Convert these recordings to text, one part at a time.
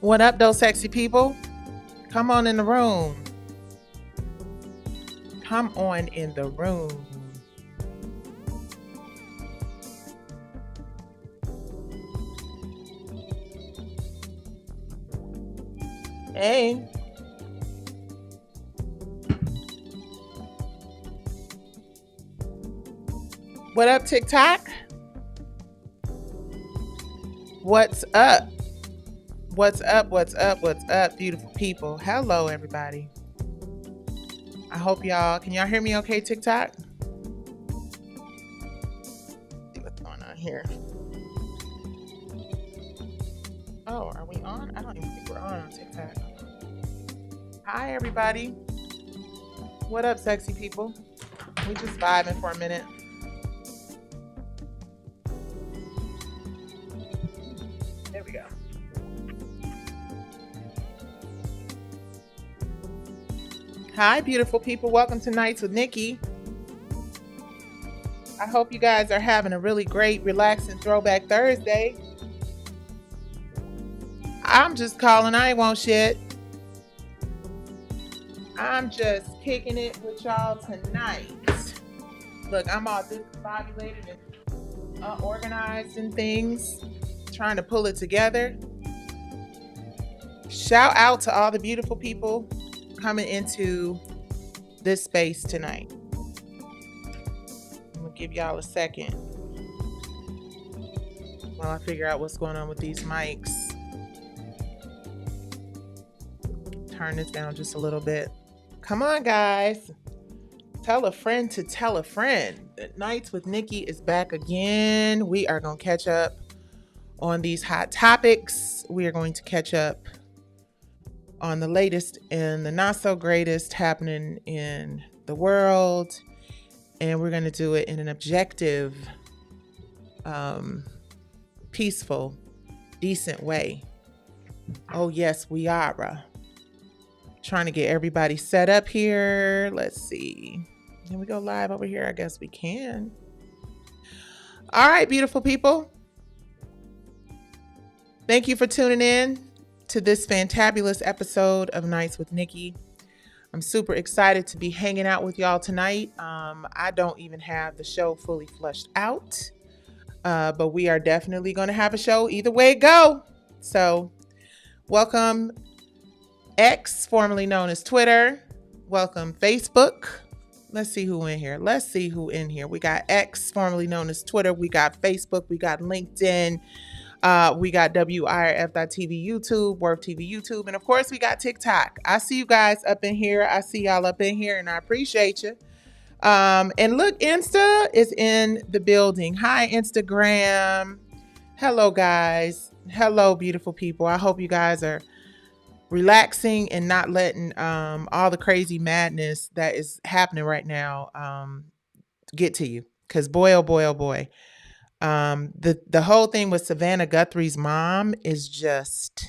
What up, those sexy people? Come on in the room. Come on in the room. Hey, what up, TikTok? What's up? What's up? What's up? What's up, beautiful people? Hello, everybody. I hope can y'all hear me okay, TikTok? Let's see what's going on here. Oh, are we on? I don't even think we're on TikTok. Hi, everybody. What up, sexy people? We just vibing for a minute. There we go. Hi, beautiful people. Welcome to Nights with Nikki. I hope you guys are having a really great, relaxing throwback Thursday. I'm just calling. I ain't want shit. I'm just kicking it with y'all tonight. Look, I'm all discombobulated and unorganized and things, trying to pull it together. Shout out to all the beautiful people coming into this space tonight. I'm gonna give y'all a second while I figure out what's going on with these mics. Turn this down just a little bit. Come on, guys. Tell a friend to tell a friend. Nights with Nikki is back again. We are going to catch up on these hot topics. We are going to catch up on the latest and the not so greatest happening in the world. And we're going to do it in an objective, peaceful, decent way. Oh, yes, we are. Trying to get everybody set up here. Let's see. Can we go live over here? I guess we can. All right, beautiful people. Thank you for tuning in to this fantabulous episode of Nights with Nikki. I'm super excited to be hanging out with y'all tonight. I don't even have the show fully flushed out, but we are definitely going to have a show either way it go. So welcome X, formerly known as Twitter. Welcome Facebook. Let's see who in here. We got X, formerly known as Twitter. We got Facebook. We got LinkedIn. We got WIRF.TV YouTube, Worth TV YouTube. And of course, we got TikTok. I see you guys up in here. I see y'all up in here, and I appreciate you. And look, Insta is in the building. Hi, Instagram. Hello, guys. Hello, beautiful people. I hope you guys are relaxing and not letting all the crazy madness that is happening right now get to you. Because boy, oh boy, oh boy. The whole thing with Savannah Guthrie's mom is just,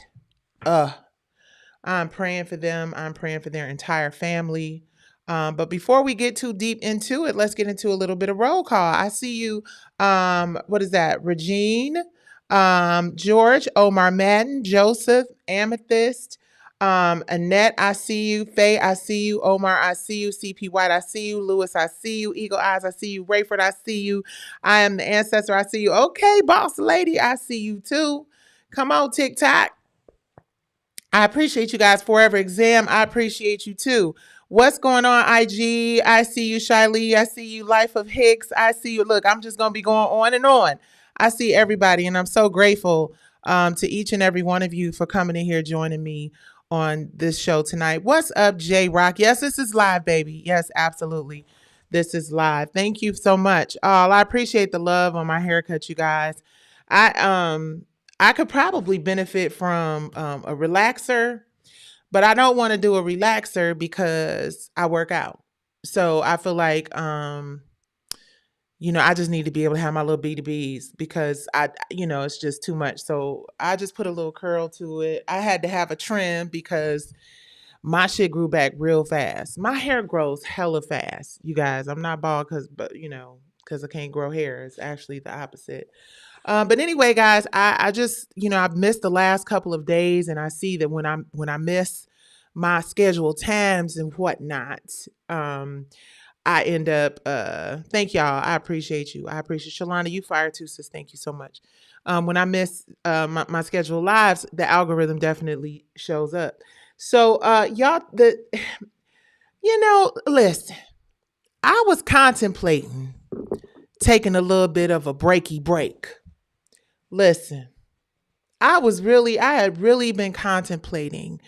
I'm praying for them. I'm praying for their entire family. But before we get too deep into it, let's get into a little bit of roll call. I see you. What is that? Regine, George, Omar Madden, Joseph, Amethyst, Annette, I see you. Faye, I see you. Omar, I see you. CP White, I see you. Lewis, I see you. Eagle Eyes, I see you. Rayford, I see you. I am the ancestor, I see you. Okay, boss lady, I see you too. Come on, TikTok. I appreciate you guys. Forever Exam, I appreciate you too. What's going on, IG? I see you, Shiley. I see you, Life of Hicks. I see you. Look, I'm just going to be going on and on. I see everybody, and I'm so grateful to each and every one of you for coming in here, joining me on this show tonight. What's up, J Rock? Yes, this is live, baby. Yes, absolutely. This is live. Thank you so much. Oh, I appreciate the love on my haircut, you guys. I could probably benefit from a relaxer, but I don't want to do a relaxer because I work out. So I feel like I just need to be able to have my little B2Bs because it's just too much. So I just put a little curl to it. I had to have a trim because my shit grew back real fast. My hair grows hella fast, you guys. I'm not bald but because I can't grow hair. It's actually the opposite. But anyway, guys, I just, I've missed the last couple of days, and I see that when I miss my scheduled times and whatnot, I end up thank y'all. I appreciate you. I appreciate Shalana, you fired too, sis. Thank you so much. When I miss my scheduled lives, the algorithm definitely shows up. So y'all listen, I was contemplating taking a little bit of a breaky break. Listen, I had really been contemplating,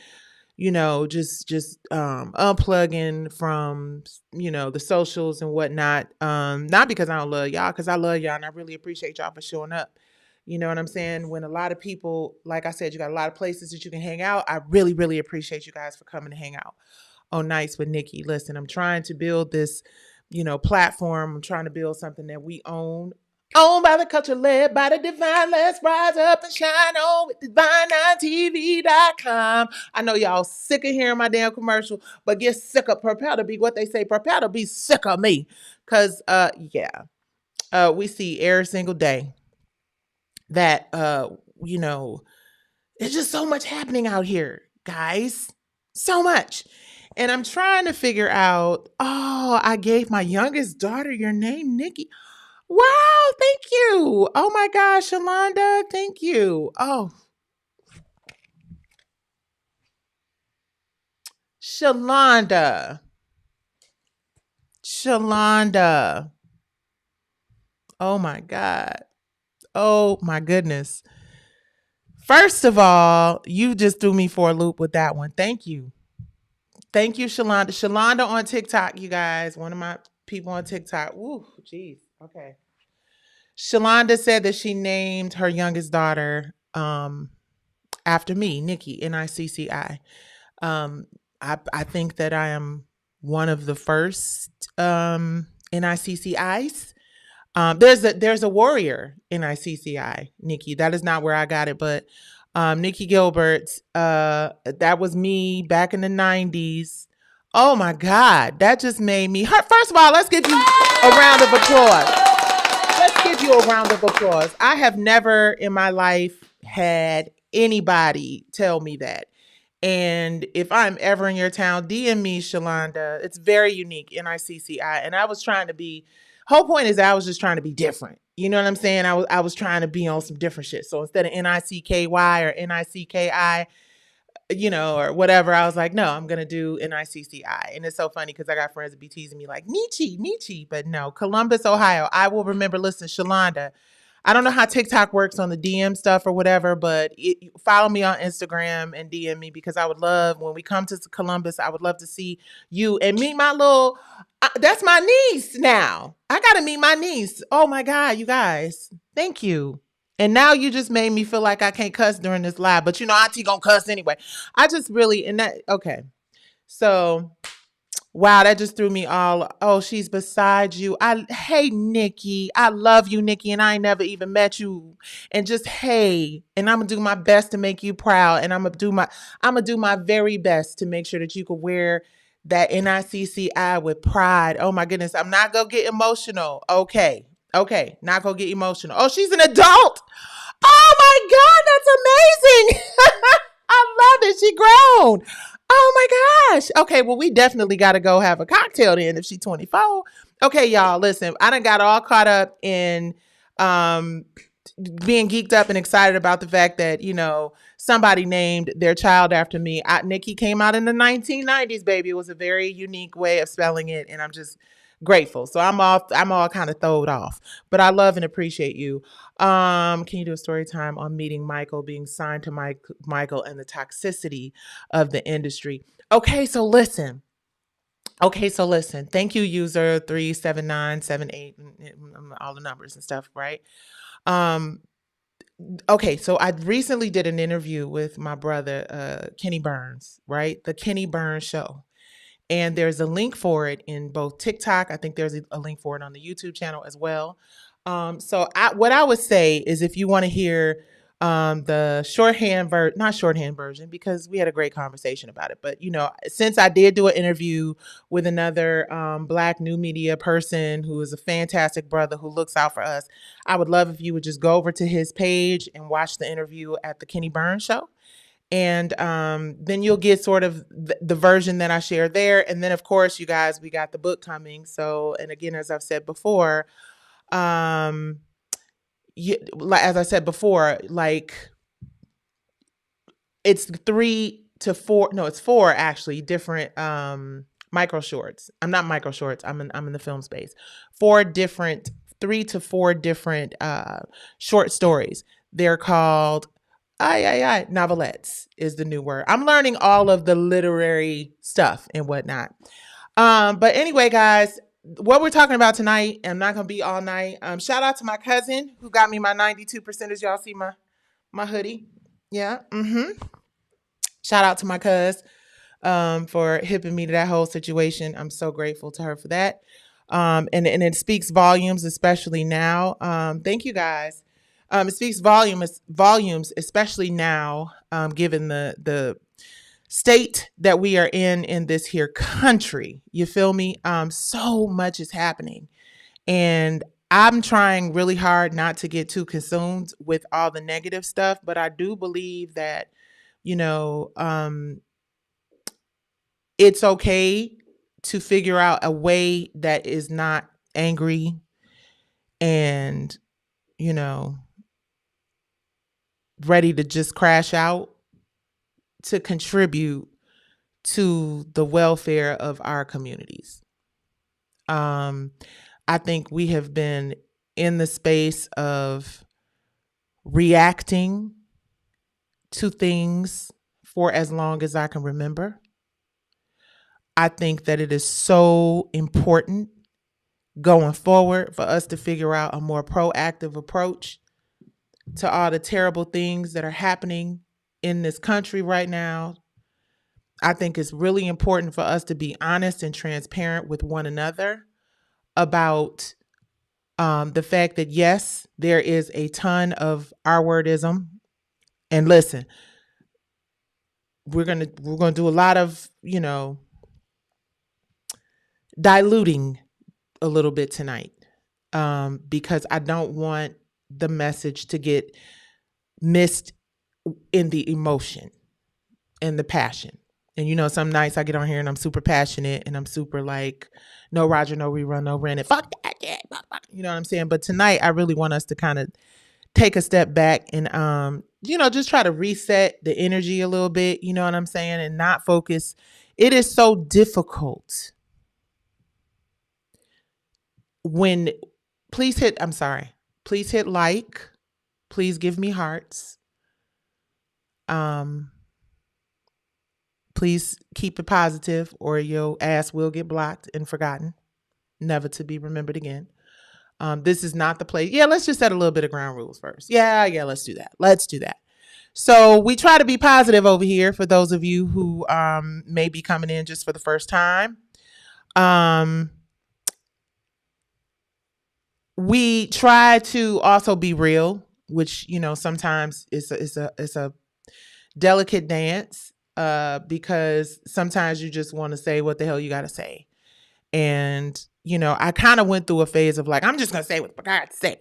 just unplugging from, the socials and whatnot. Not because I don't love y'all, because I love y'all and I really appreciate y'all for showing up. You know what I'm saying? When a lot of people, like I said, you got a lot of places that you can hang out. I really, really appreciate you guys for coming to hang out on Nights with Nikki. Listen, I'm trying to build this, platform. I'm trying to build something that we own. Owned by the culture, led by the divine. Let's rise up and shine on with divine9tv.com. I know y'all sick of hearing my damn commercial, but get sick of prepare to be what they say. Prepare to be sick of me. Cause we see every single day that there's just so much happening out here, guys. So much. And I'm trying to figure out, I gave my youngest daughter your name, Nikki. Wow, thank you. Oh my gosh, Shalonda, thank you. Oh, Shalonda. Shalonda. Oh my God. Oh my goodness. First of all, you just threw me for a loop with that one. Thank you. Thank you, Shalonda. Shalonda on TikTok, you guys. One of my people on TikTok. Ooh, jeez. Okay. Shalonda said that she named her youngest daughter after me, Nikki, Nicci. I think that I am one of the first NICCIs. There's a warrior NICCI, Nikki. That is not where I got it, but Nikki Gilbert, that was me back in the 90s. Oh my God, that just made me hurt. First of all, let's give you a round of applause. Let's give you a round of applause. I have never in my life had anybody tell me that. And if I'm ever in your town, DM me, Shalonda. It's very unique, NICCI. And I was trying to be, whole point is I was just trying to be different. You know what I'm saying? I was trying to be on some different shit. So instead of NICKY or NICKI, or whatever, I was like, no, I'm going to do NICCI. And it's so funny because I got friends that be teasing me like, Nietzsche. But no, Columbus, Ohio. I will remember, listen, Shalonda, I don't know how TikTok works on the DM stuff or whatever, but follow me on Instagram and DM me because I would love, when we come to Columbus, I would love to see you and meet my little, that's my niece now. I got to meet my niece. Oh my God, you guys. Thank you. And now you just made me feel like I can't cuss during this live, but Auntie gonna cuss anyway. I just really, okay. So, wow, that just threw me all. Oh, she's beside you. Hey, Nikki, I love you, Nikki, and I ain't never even met you. And just, hey, and I'm gonna do my best to make you proud. And I'm gonna do my very best to make sure that you can wear that NICCI with pride. Oh my goodness, I'm not gonna get emotional. Okay, not gonna get emotional. Oh, she's an adult. Oh my God, that's amazing. I love it. She grown. Oh my gosh. Okay, well, we definitely got to go have a cocktail then if she's 24. Okay, y'all, listen, I done got all caught up in being geeked up and excited about the fact that, somebody named their child after me. Nikki came out in the 1990s, baby. It was a very unique way of spelling it, and I'm just grateful. So I'm all kind of throwed off, but I love and appreciate you. Can you do a story time on meeting Michael, being signed to Michael, and the toxicity of the industry? Okay, so listen. Thank you, user 37978, all the numbers and stuff, right? Okay, so I recently did an interview with my brother, Kenny Burns, right? The Kenny Burns Show. And there's a link for it in both TikTok. I think there's a link for it on the YouTube channel as well. So what I would say is if you want to hear The not shorthand version, because we had a great conversation about it. But since I did do an interview with another Black new media person who is a fantastic brother who looks out for us, I would love if you would just go over to his page and watch the interview at the Kenny Burns Show. And then you'll get sort of the version that I share there. And then, of course, you guys, we got the book coming. So, and again, as I've said before, as I said before, like it's 3 to 4, no, it's 4 actually different micro shorts. I'm not micro shorts. I'm in the film space. 3 to 4 different short stories. They're called novelettes is the new word. I'm learning all of the literary stuff and whatnot. But anyway, guys, what we're talking about tonight, I'm not gonna be all night. Shout out to my cousin who got me my 92 percenters. Y'all see my hoodie? Yeah. Shout out to my cuz for hipping me to that whole situation. I'm so grateful to her for that. And it speaks volumes, especially now. Thank you guys. It speaks volumes, especially now, given the state that we are in this here country. You feel me? So much is happening, and I'm trying really hard not to get too consumed with all the negative stuff. But I do believe that it's okay to figure out a way that is not angry and ready to just crash out, to contribute to the welfare of our communities. I think we have been in the space of reacting to things for as long as I can remember. I think that it is so important going forward for us to figure out a more proactive approach to all the terrible things that are happening in this country right now. I think it's really important for us to be honest and transparent with one another about the fact that, yes, there is a ton of R-wordism. And listen, we're gonna do a lot of diluting a little bit tonight, because I don't want the message to get missed in the emotion and the passion. And some nights I get on here and I'm super passionate and I'm super like, no Roger, no rerun, no rent it. Fuck that shit. You know what I'm saying? But tonight I really want us to kind of take a step back and just try to reset the energy a little bit, you know what I'm saying, and not focus. It is so difficult when please hit like, please give me hearts. Please keep it positive or your ass will get blocked and forgotten, never to be remembered again. This is not the place. Yeah, let's just set a little bit of ground rules first. Yeah, let's do that. So we try to be positive over here for those of you who may be coming in just for the first time. We try to also be real, which sometimes it's a delicate dance, because sometimes you just want to say what the hell you got to say. And I kind of went through a phase of like, I'm just gonna say what I got to say.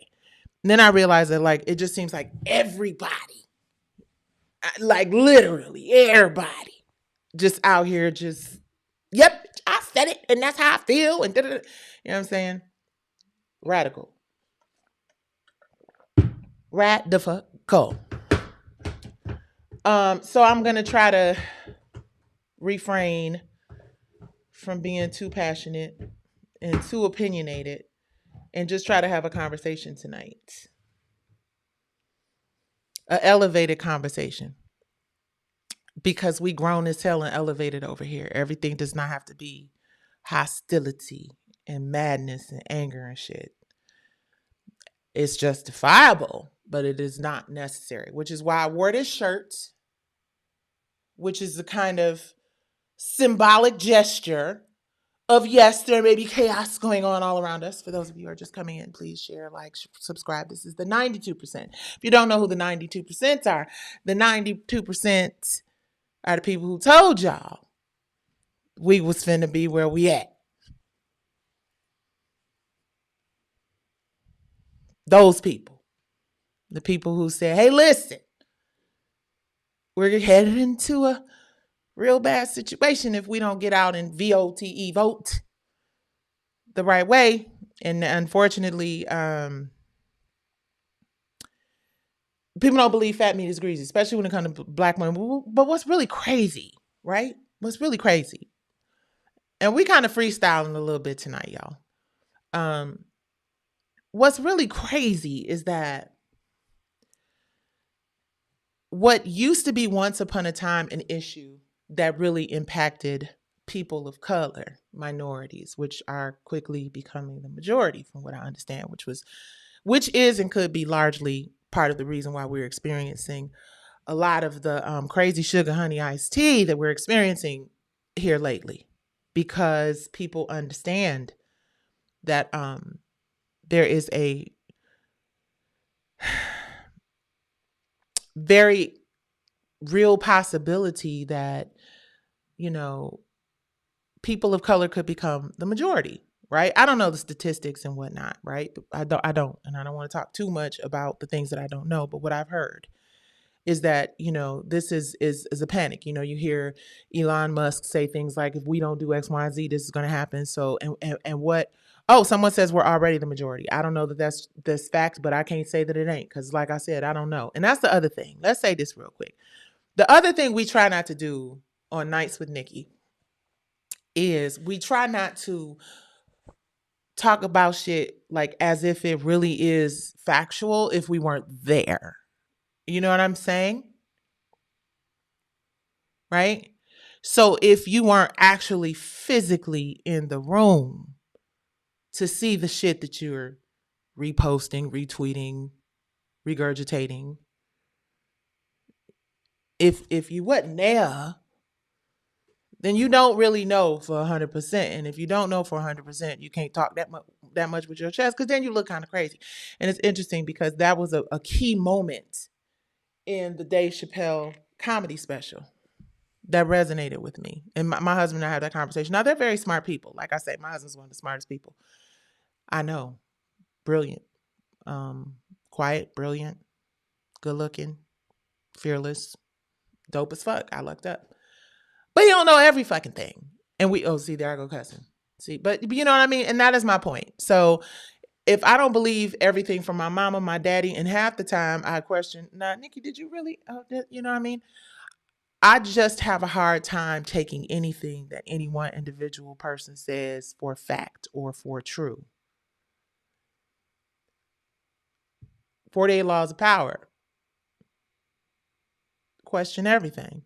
And then I realized that like it just seems like everybody, like literally everybody, just out here just, yep, I said it and that's how I feel, and you know what I'm saying? Radical. Radical. So I'm gonna try to refrain from being too passionate and too opinionated and just try to have a conversation tonight. An elevated conversation. Because we grown as hell and elevated over here. Everything does not have to be hostility and madness and anger and shit. It's justifiable, but it is not necessary, which is why I wore this shirt, which is a kind of symbolic gesture of yes, there may be chaos going on all around us. For those of you who are just coming in, please share, like, subscribe. This is the 92%. If you don't know who the 92% are, the 92% are the people who told y'all we was finna be where we at. Those people. The people who said, hey, listen, we're headed into a real bad situation if we don't get out and vote the right way. And unfortunately, people don't believe fat meat is greasy, especially when it comes to black women. But what's really crazy, right? What's really crazy, and we kind of freestyling a little bit tonight, y'all. What's really crazy is that what used to be once upon a time an issue that really impacted people of color, minorities, which are quickly becoming the majority from what I understand, which is and could be largely part of the reason why we're experiencing a lot of the crazy sugar honey iced tea that we're experiencing here lately, because people understand that there is a very real possibility that, people of color could become the majority, right? I don't know the statistics and whatnot, right? I don't, and I don't want to talk too much about the things that I don't know, but what I've heard is that, this is a panic. You hear Elon Musk say things like, if we don't do X, Y, and Z, this is going to happen. So, and what, oh, someone says we're already the majority. I don't know that that's fact, but I can't say that it ain't, because like I said, I don't know. And that's the other thing. Let's say this real quick. The other thing we try not to do on Nights with Nikki is we try not to talk about shit like as if it really is factual if we weren't there. You know what I'm saying? Right? So if you weren't actually physically in the room to see the shit that you're reposting, retweeting, regurgitating, if you wasn't there, then you don't really know for 100%. And if you don't know for 100%, you can't talk that much with your chest, because then you look kind of crazy. And it's interesting because that was a key moment in the Dave Chappelle comedy special that resonated with me. And my husband and I had that conversation. Now, they're very smart people. Like I say, my husband's one of the smartest people I know. Brilliant. Quiet, brilliant, good looking, fearless, dope as fuck. I lucked up. But he don't know every fucking thing. And see, there I go cussing. See, but you know what I mean? And that is my point. So if I don't believe everything from my mama, my daddy, and half the time I question, nah, Nikki, did you really, you know what I mean? I just have a hard time taking anything that any one individual person says for fact or for true. 48 laws of power. Question everything.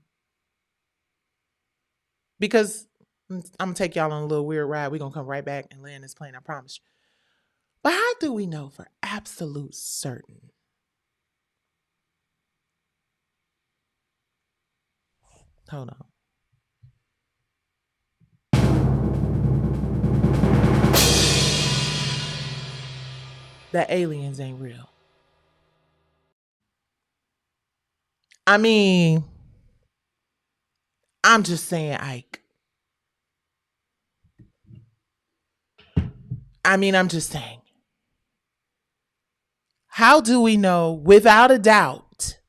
Because I'm going to take y'all on a little weird ride. We're going to come right back and land this plane, I promise you. But how do we know for absolute certain? Hold on. That aliens ain't real. I mean, I'm just saying, Ike. I'm just saying. How do we know without a doubt,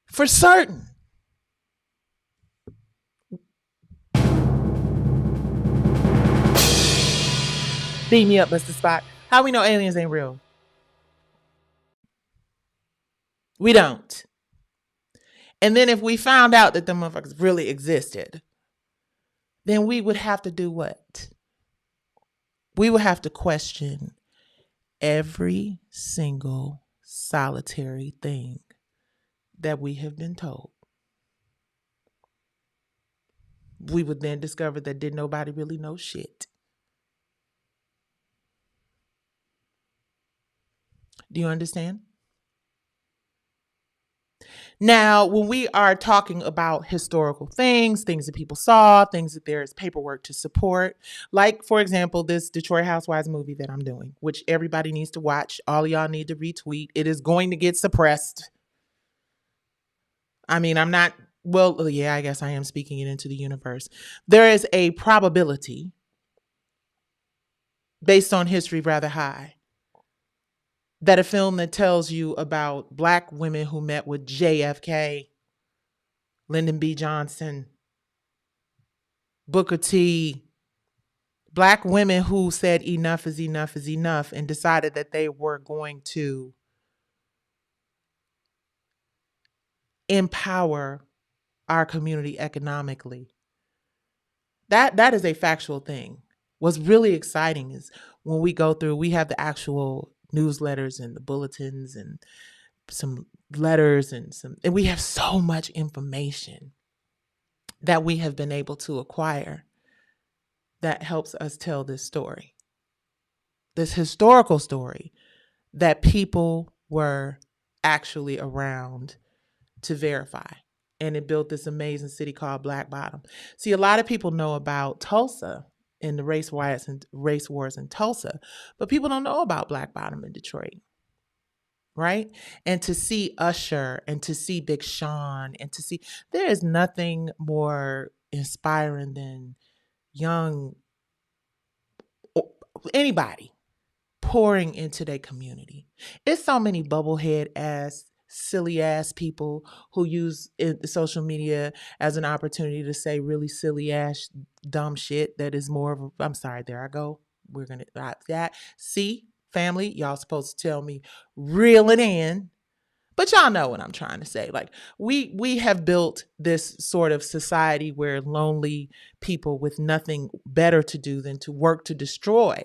for certain? Beat me up, Mr. Spot. How we know aliens ain't real? We don't. And then if we found out that the motherfuckers really existed, then we would have to do what? We would have to question every single solitary thing that we have been told. We would then discover that didn't nobody really know shit. Do you understand? Now, when we are talking about historical things, things that people saw, things that there's paperwork to support, like, for example, this Detroit Housewives movie that I'm doing, which everybody needs to watch. All of y'all need to retweet. It is going to get suppressed. I mean, I'm not, well, yeah, I guess I am speaking it into the universe. There is a probability based on history rather high that a film that tells you about Black women who met with JFK, Lyndon B. Johnson, Booker T, Black women who said enough is enough is enough and decided that they were going to empower our community economically. That is a factual thing. What's really exciting is when we go through, we have the actual newsletters and the bulletins and some letters and we have so much information that we have been able to acquire that helps us tell this story, this historical story that people were actually around to verify. And it built this amazing city called Black Bottom. See, a lot of people know about Tulsa and the race wars in Tulsa, but people don't know about Black Bottom in Detroit, right? And to see Usher and to see Big Sean and to see, there is nothing more inspiring than young, anybody pouring into their community. It's so many bubblehead ass, silly ass people who use social media as an opportunity to say really silly ass, dumb shit that is more of a, I'm sorry, there I go. We're going to, that. See, family, y'all supposed to tell me, reel it in. But y'all know what I'm trying to say. Like we have built this sort of society where lonely people with nothing better to do than to work to destroy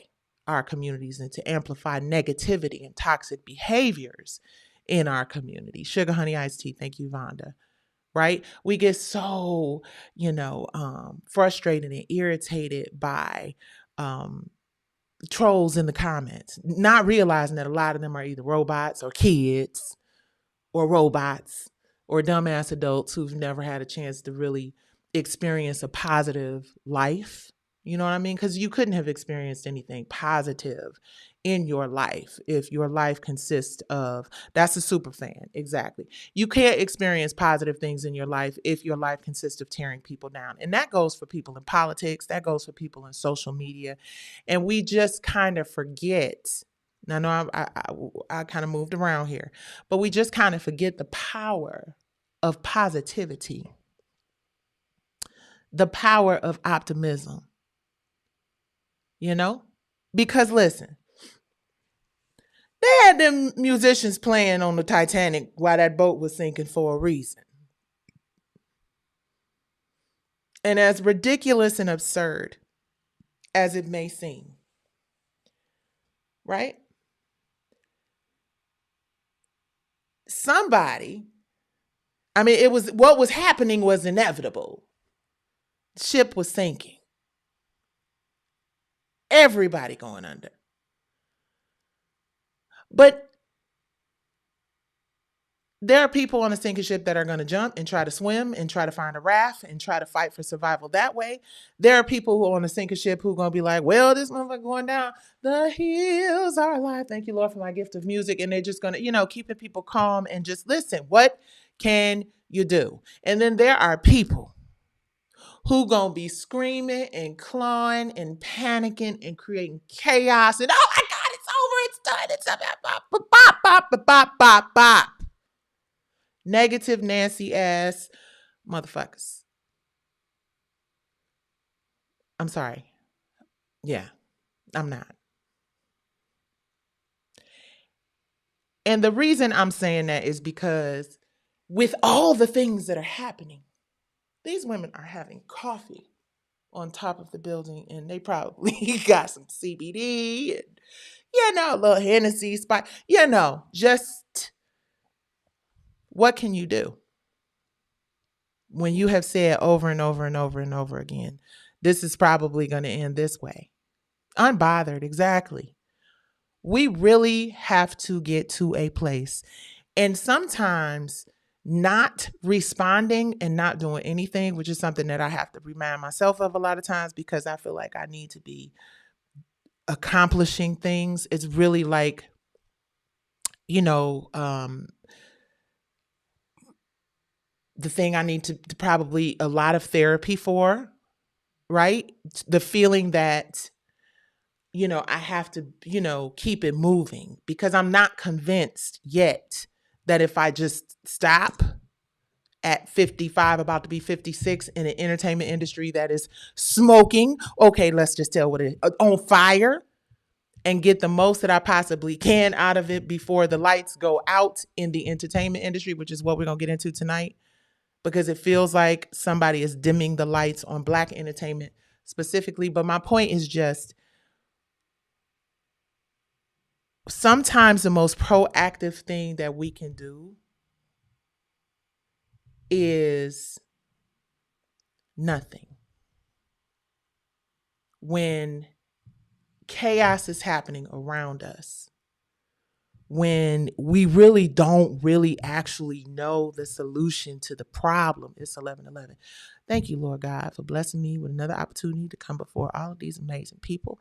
our communities and to amplify negativity and toxic behaviors in our community. Sugar Honey Iced Tea, thank you, Vonda. Right? We get so, frustrated and irritated by trolls in the comments, not realizing that a lot of them are either robots or kids or robots or dumbass adults who've never had a chance to really experience a positive life. You know what I mean? Because you couldn't have experienced anything positive in your life if your life consists of, that's a super fan, exactly. You can't experience positive things in your life if your life consists of tearing people down. And that goes for people in politics, that goes for people in social media. And we just kind of forget. Now, I know I kind of moved around here, but we just kind of forget the power of positivity, the power of optimism, Because listen, they had them musicians playing on the Titanic while that boat was sinking for a reason. And as ridiculous and absurd as it may seem, right? Somebody, it was, what was happening was inevitable. The ship was sinking. Everybody going under. But there are people on a sinking ship that are going to jump and try to swim and try to find a raft and try to fight for survival that way. There are people who are on a sinking ship who are going to be like, well, this motherfucker going down. The hills are alive. Thank you, Lord, for my gift of music. And they're just going to, keeping people calm and just listen. What can you do? And then there are people who gonna be screaming and clawing and panicking and creating chaos and, oh my God, it's over, it's done, it's up, bop, bop, bop, bop, bop, bop, bop. Negative Nancy ass motherfuckers. I'm sorry. Yeah, I'm not. And the reason I'm saying that is because with all the things that are happening, these women are having coffee on top of the building and they probably got some CBD and, a little Hennessy spot. Just what can you do when you have said over and over and over and over again, this is probably going to end this way? Unbothered, exactly. We really have to get to a place. And sometimes not responding and not doing anything, which is something that I have to remind myself of a lot of times because I feel like I need to be accomplishing things. It's really like, you know, the thing I need to probably a lot of therapy for, right? The feeling that, I have to, keep it moving because I'm not convinced yet that if I just stop at 55, about to be 56, in an entertainment industry that is smoking, okay, let's just tell what it is, on fire, and get the most that I possibly can out of it before the lights go out in the entertainment industry, which is what we're going to get into tonight, because it feels like somebody is dimming the lights on Black entertainment specifically. But my point is just sometimes the most proactive thing that we can do is nothing. When chaos is happening around us, when we really don't really actually know the solution to the problem. It's 11:11. Thank you, Lord God, for blessing me with another opportunity to come before all of these amazing people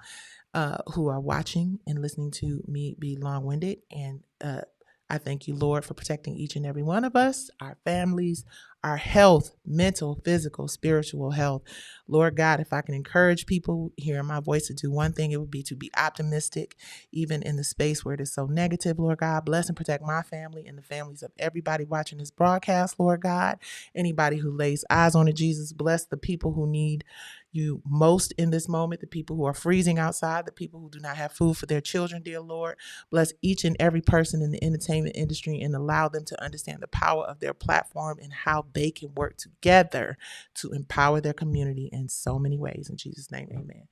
who are watching and listening to me be long-winded. And I thank you, Lord, for protecting each and every one of us, our families, our health, mental, physical, spiritual health. Lord God, if I can encourage people hearing my voice to do one thing, it would be to be optimistic, even in the space where it is so negative. Lord God, bless and protect my family and the families of everybody watching this broadcast, Lord God. Anybody who lays eyes on it, Jesus, bless the people who need you most in this moment, the people who are freezing outside, the people who do not have food for their children, dear Lord. Bless each and every person in the entertainment industry and allow them to understand the power of their platform and how they can work together to empower their community in so many ways. In Jesus' name, amen.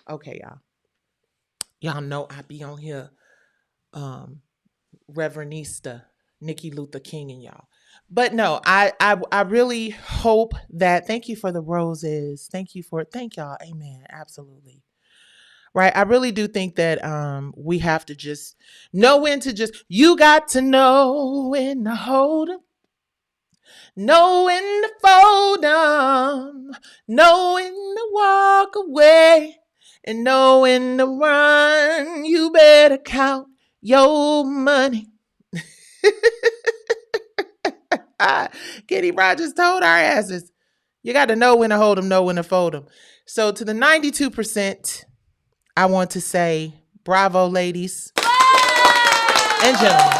Okay, y'all. Y'all know I be on here, Reverendista, Nikki Luther King and y'all. But no, I really hope that, thank you for the roses. Thank y'all. Amen. Absolutely. Right. I really do think that we have to just know when to you got to know when to hold 'em, know when to fold 'em, know when to walk away, and know when to run. You better count your money. Kenny Rogers told our asses, you got to know when to hold them, know when to fold them. So to the 92%, I want to say bravo, ladies and gentlemen.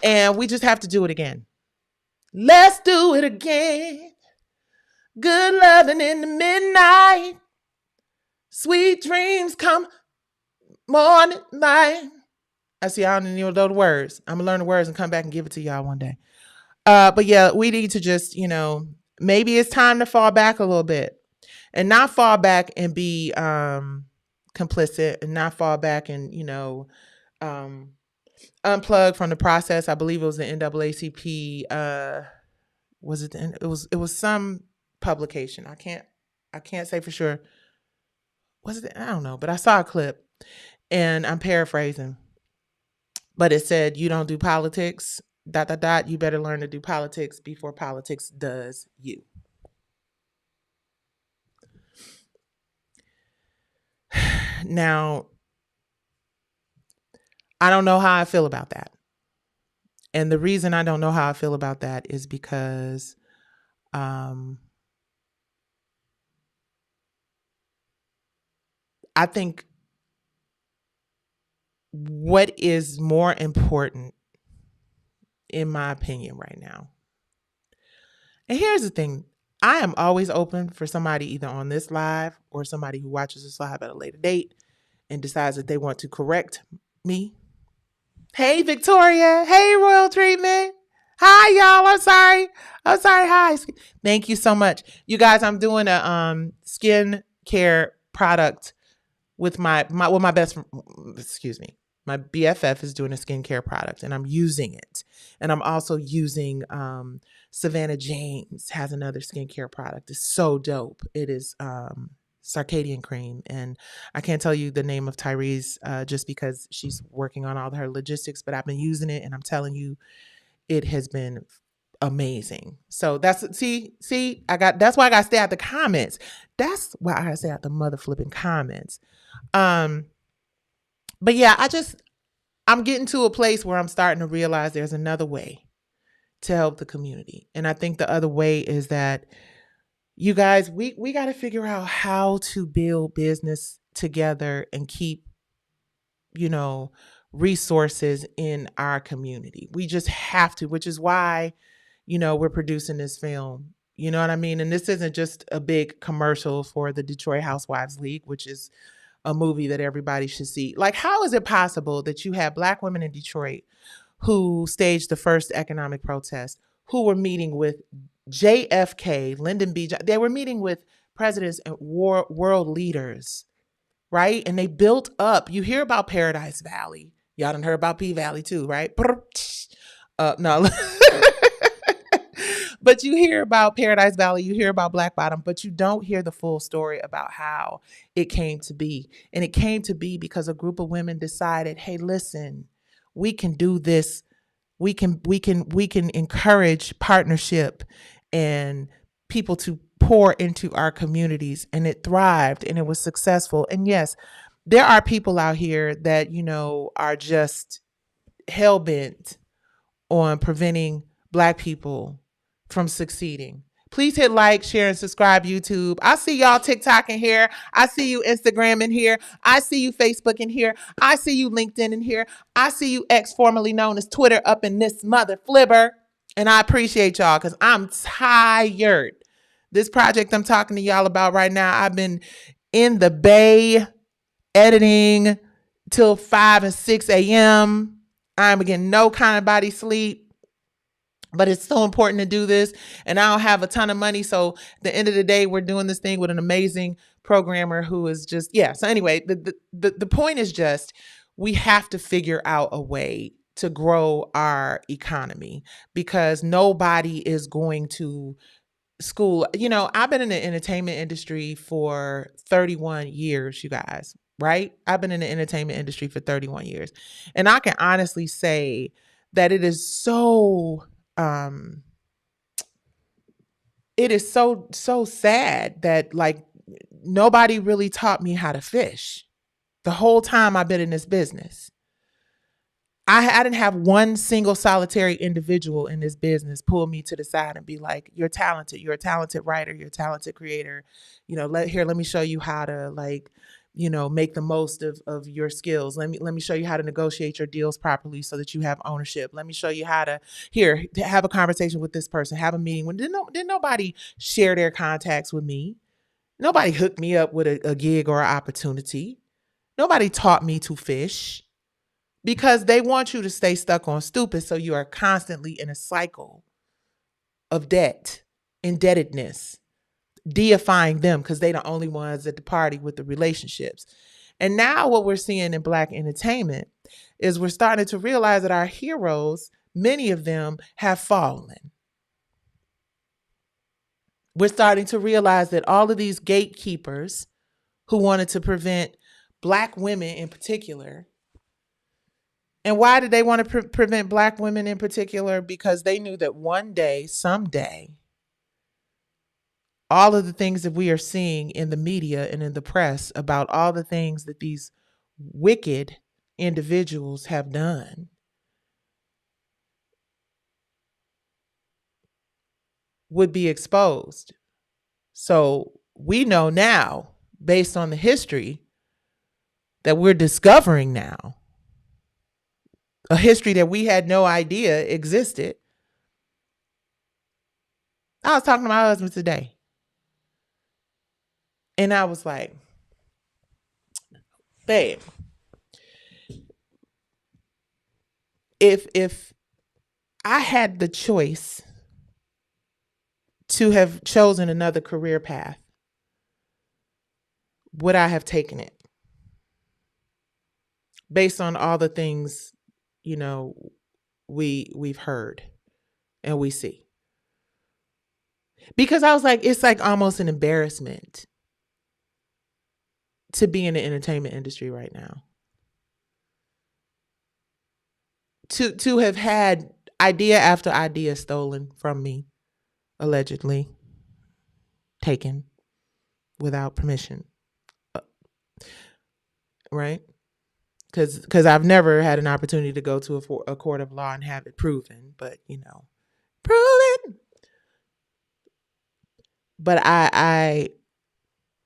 And we just have to do it again. Let's do it again. Good loving in the midnight. Sweet dreams come morning light. I see, I don't even know the words. I'm going to learn the words and come back and give it to y'all one day. But yeah, we need to just, maybe it's time to fall back a little bit and not fall back and be complicit and not fall back and, unplug from the process. I believe it was the NAACP. Was it? It was some publication. I can't say for sure. Was it? I don't know, but I saw a clip and I'm paraphrasing, but it said, you don't do politics, ... You better learn to do politics before politics does you. Now, I don't know how I feel about that. And the reason I don't know how I feel about that is because I think what is more important, in my opinion, right now. And here's the thing. I am always open for somebody either on this live or somebody who watches this live at a later date and decides that they want to correct me. Hey, Victoria. Hey, Royal Treatment. Hi, y'all. I'm sorry. Hi. Thank you so much. You guys, I'm doing a skin care product with my best, excuse me. My BFF is doing a skincare product and I'm using it. And I'm also using Savannah James has another skincare product. It's so dope. It is Circadian Cream. And I can't tell you the name of Tyrese just because she's working on all her logistics, but I've been using it and I'm telling you, it has been amazing. So that's why I gotta stay out the comments. That's why I gotta stay out the mother flipping comments. Um, but yeah, I'm getting to a place where I'm starting to realize there's another way to help the community. And I think the other way is that you guys, we got to figure out how to build business together and keep, you know, resources in our community. We just have to, which is why, we're producing this film. You know what I mean? And this isn't just a big commercial for the Detroit Housewives League, which is a movie that everybody should see. Like, how is it possible that you have Black women in Detroit who staged the first economic protest, who were meeting with JFK, Lyndon B. They were meeting with presidents and world leaders, right? And they built up. You hear about Paradise Valley. Y'all done heard about P Valley too, right? No. But you hear about Paradise Valley, you hear about Black Bottom, but you don't hear the full story about how it came to be. And it came to be because a group of women decided, hey, listen, we can do this. We can encourage partnership and people to pour into our communities, and it thrived and it was successful. And yes, there are people out here that, are just hell bent on preventing Black people from succeeding. Please hit like, share, and subscribe YouTube. I see y'all TikTok in here. I see you Instagram in here. I see you Facebook in here. I see you LinkedIn in here. I see you X, formerly known as Twitter, up in this mother flibber. And I appreciate y'all because I'm tired. This project I'm talking to y'all about right now, I've been in the bay editing till 5 and 6 a.m. I'm getting no kind of body sleep. But it's so important to do this. And I don't have a ton of money. So at the end of the day, we're doing this thing with an amazing programmer who is just, yeah. So anyway, the point is just, we have to figure out a way to grow our economy because nobody is going to school. I've been in the entertainment industry for 31 years, you guys, right? I've been in the entertainment industry for 31 years. And I can honestly say that it is so sad that like nobody really taught me how to fish the whole time I've been in this business. I didn't have one single solitary individual in this business pull me to the side and be like, you're talented. You're a talented writer. You're a talented creator. Let me show you how to make the most of your skills. Let me show you how to negotiate your deals properly so that you have ownership. Let me show you how to have a conversation with this person, have a meeting. When didn't nobody share their contacts with me? Nobody hooked me up with a gig or an opportunity. Nobody taught me to fish. Because they want you to stay stuck on stupid, so you are constantly in a cycle of debt, indebtedness, deifying them because they're the only ones at the party with the relationships. And now what we're seeing in Black entertainment is we're starting to realize that our heroes, many of them have fallen. We're starting to realize that all of these gatekeepers who wanted to prevent Black women in particular. And why did they want to prevent Black women in particular? Because they knew that one day, someday, all of the things that we are seeing in the media and in the press about all the things that these wicked individuals have done would be exposed. So we know now, based on the history that we're discovering now, a history that we had no idea existed. I was talking to my husband today. And I was like, babe, if I had the choice to have chosen another career path, would I have taken it? Based on all the things, we've heard and we see. Because I was like, it's like almost an embarrassment to be in the entertainment industry right now. To have had idea after idea stolen from me, allegedly taken without permission, uh, right? Because I've never had an opportunity to go to a court of law and have it proven, but prove it. But I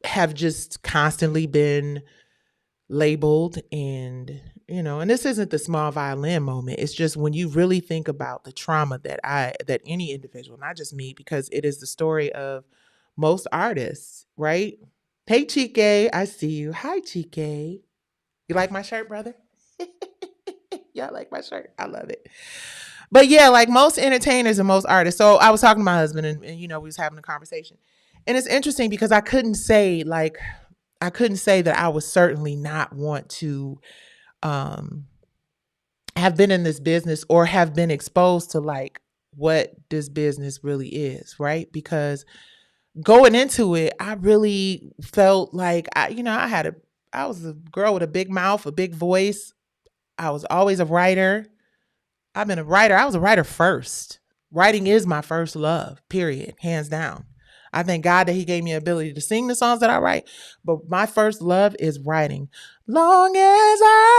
have just constantly been labeled, and this isn't the small violin moment. It's just when you really think about the trauma that any individual, not just me, because it is the story of most artists, right? Hey Chike, I see you. Hi Chike. You like my shirt, brother? Yeah, I like my shirt. I love it. But yeah, like most entertainers and most artists. So I was talking to my husband, and we was having a conversation. And it's interesting because I couldn't say that I would certainly not want to um have been in this business or have been exposed to like what this business really is, right? Because going into it, I really felt like I was a girl with a big mouth, a big voice. I was always a writer. I've been a writer. I was a writer first. Writing is my first love, period, hands down. I thank God that He gave me the ability to sing the songs that I write, but my first love is writing. Long as I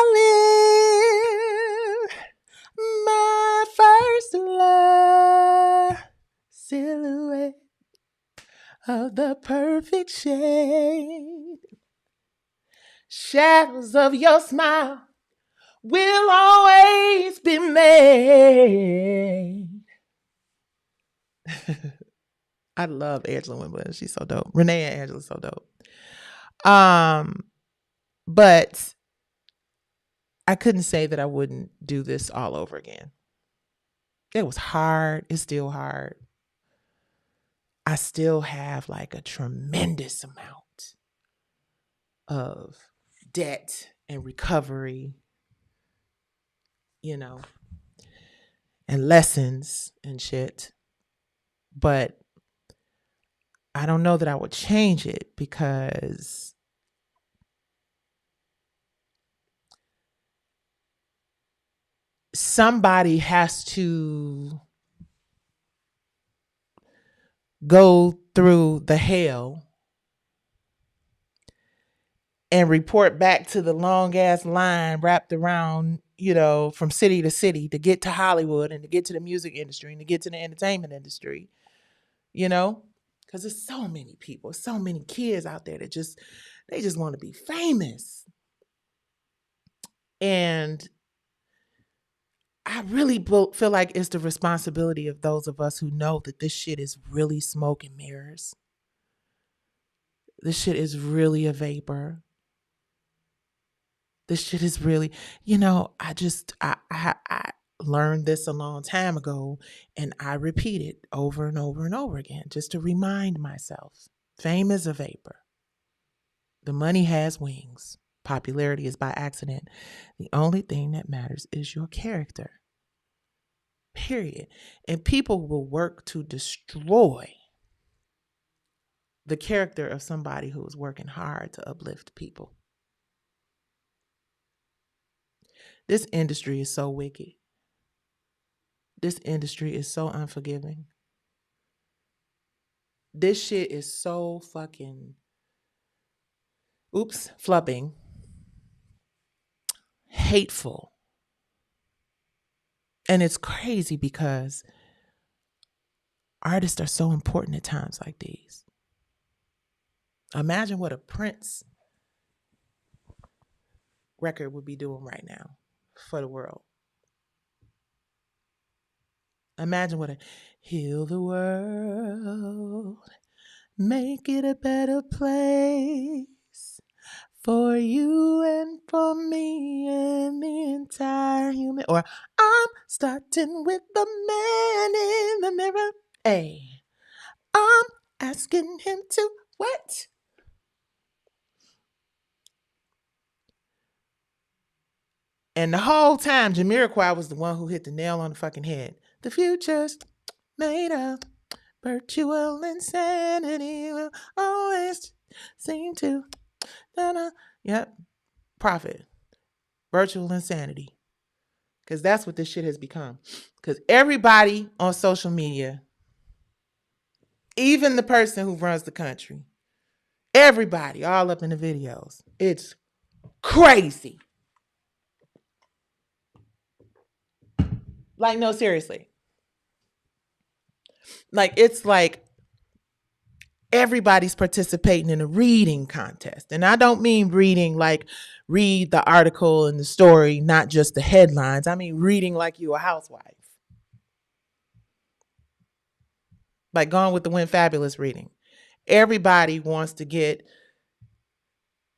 live, my first love, silhouette of the perfect shade, shadows of your smile will always be made. I love Angela Wimbledon. She's so dope. Renee and Angela's so dope. But I couldn't say that I wouldn't do this all over again. It was hard. It's still hard. I still have like a tremendous amount of debt and recovery, and lessons and shit. But I don't know that I would change it because somebody has to go through the hell and report back to the long ass line wrapped around, from city to city to get to Hollywood and to get to the music industry and to get to the entertainment industry, because there's so many people, so many kids out there that they just want to be famous. And I really feel like it's the responsibility of those of us who know that this shit is really smoke and mirrors. This shit is really a vapor. This shit is really, I learned this a long time ago, and I repeat it over and over and over again just to remind myself. Fame is a vapor. The money has wings. Popularity is by accident. The only thing that matters is your character. Period. And people will work to destroy the character of somebody who is working hard to uplift people. This industry is so wicked. This industry is so unforgiving. This shit is so fucking flubbing, hateful. And it's crazy because artists are so important at times like these. Imagine what a Prince record would be doing right now for the world. Imagine what a heal the world, make it a better place for you and for me and the entire human. Or I'm starting with the man in the mirror. Hey, I'm asking him to what? And the whole time, Jamiroquai was the one who hit the nail on the fucking head. The future's made of virtual insanity will always seem to. Yep. Prophet. Virtual insanity. Because that's what this shit has become. Because everybody on social media, even the person who runs the country, everybody all up in the videos. It's crazy. Like, no, seriously. Like, it's like everybody's participating in a reading contest. And I don't mean reading like read the article and the story, not just the headlines. I mean reading like you a housewife. Like Gone with the Wind Fabulous reading. Everybody wants to get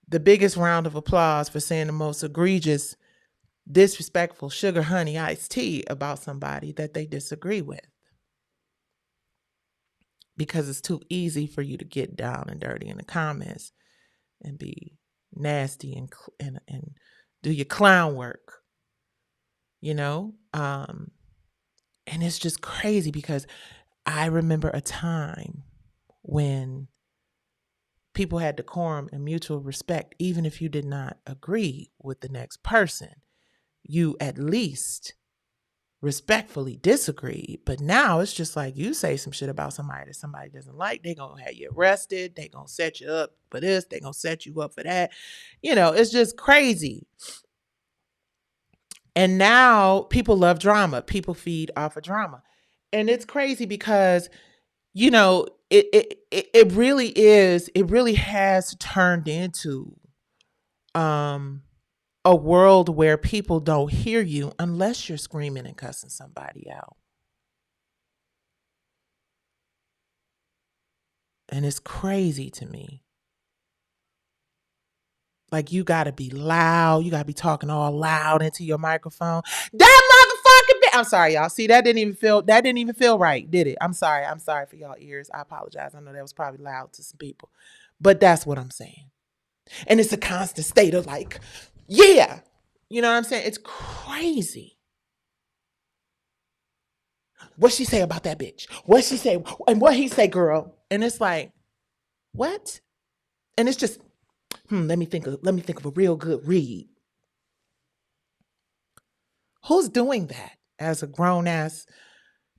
the biggest round of applause for saying the most egregious, disrespectful sugar honey iced tea about somebody that they disagree with. Because it's too easy for you to get down and dirty in the comments and be nasty and do your clown work, you know? And it's just crazy because I remember a time when people had decorum and mutual respect, even if you did not agree with the next person. You at least respectfully disagreed. But now it's just like you say some shit about somebody that somebody doesn't like, they're going to have you arrested. They're going to set you up for this. They're going to set you up for that. You know, it's just crazy. And now people love drama. People feed off of drama. And it's crazy because, you know, it really is, it really has turned into a world where people don't hear you unless you're screaming and cussing somebody out. And it's crazy to me. Like, you got to be loud. You got to be talking all loud into your microphone. That motherfucking I'm sorry, y'all. See, that didn't even feel right, did it? I'm sorry for y'all ears. I apologize. I know that was probably loud to some people. But that's what I'm saying. And it's a constant state of like, yeah. You know what I'm saying? It's crazy. What she say about that bitch? What she say? And what he say, girl? And it's like, what? And it's just, let me think of a real good read. Who's doing that as a grown ass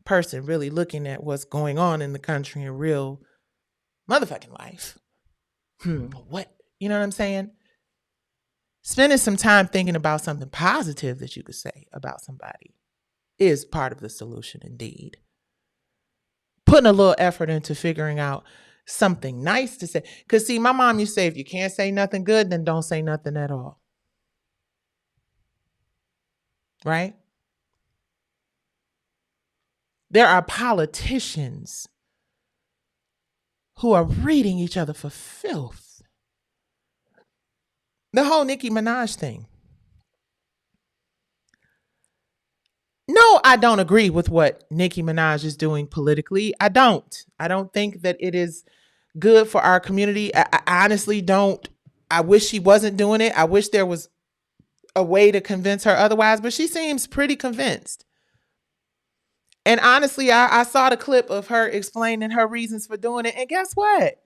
person really looking at what's going on in the country in real motherfucking life? What? You know what I'm saying? Spending some time thinking about something positive that you could say about somebody is part of the solution indeed. Putting a little effort into figuring out something nice to say. Because see, my mom used to say, if you can't say nothing good, then don't say nothing at all. Right? There are politicians who are reading each other for filth. The whole Nicki Minaj thing. No, I don't agree with what Nicki Minaj is doing politically. I don't think that it is good for our community. I honestly don't. I wish she wasn't doing it. I wish there was a way to convince her otherwise, but she seems pretty convinced. And honestly, I saw the clip of her explaining her reasons for doing it. And guess what?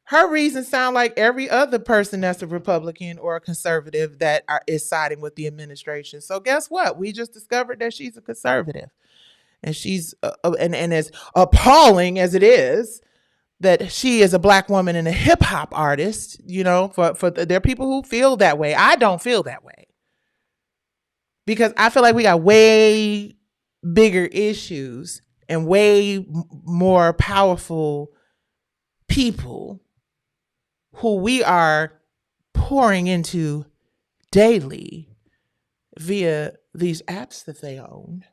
Her reasons sound like every other person that's a Republican or a conservative that is siding with the administration. So guess what? We just discovered that she's a conservative. And she's, and as appalling as it is, that she is a Black woman and a hip hop artist, you know, for there are people who feel that way. I don't feel that way. Because I feel like we got way bigger issues and way more powerful people who we are pouring into daily via these apps that they own,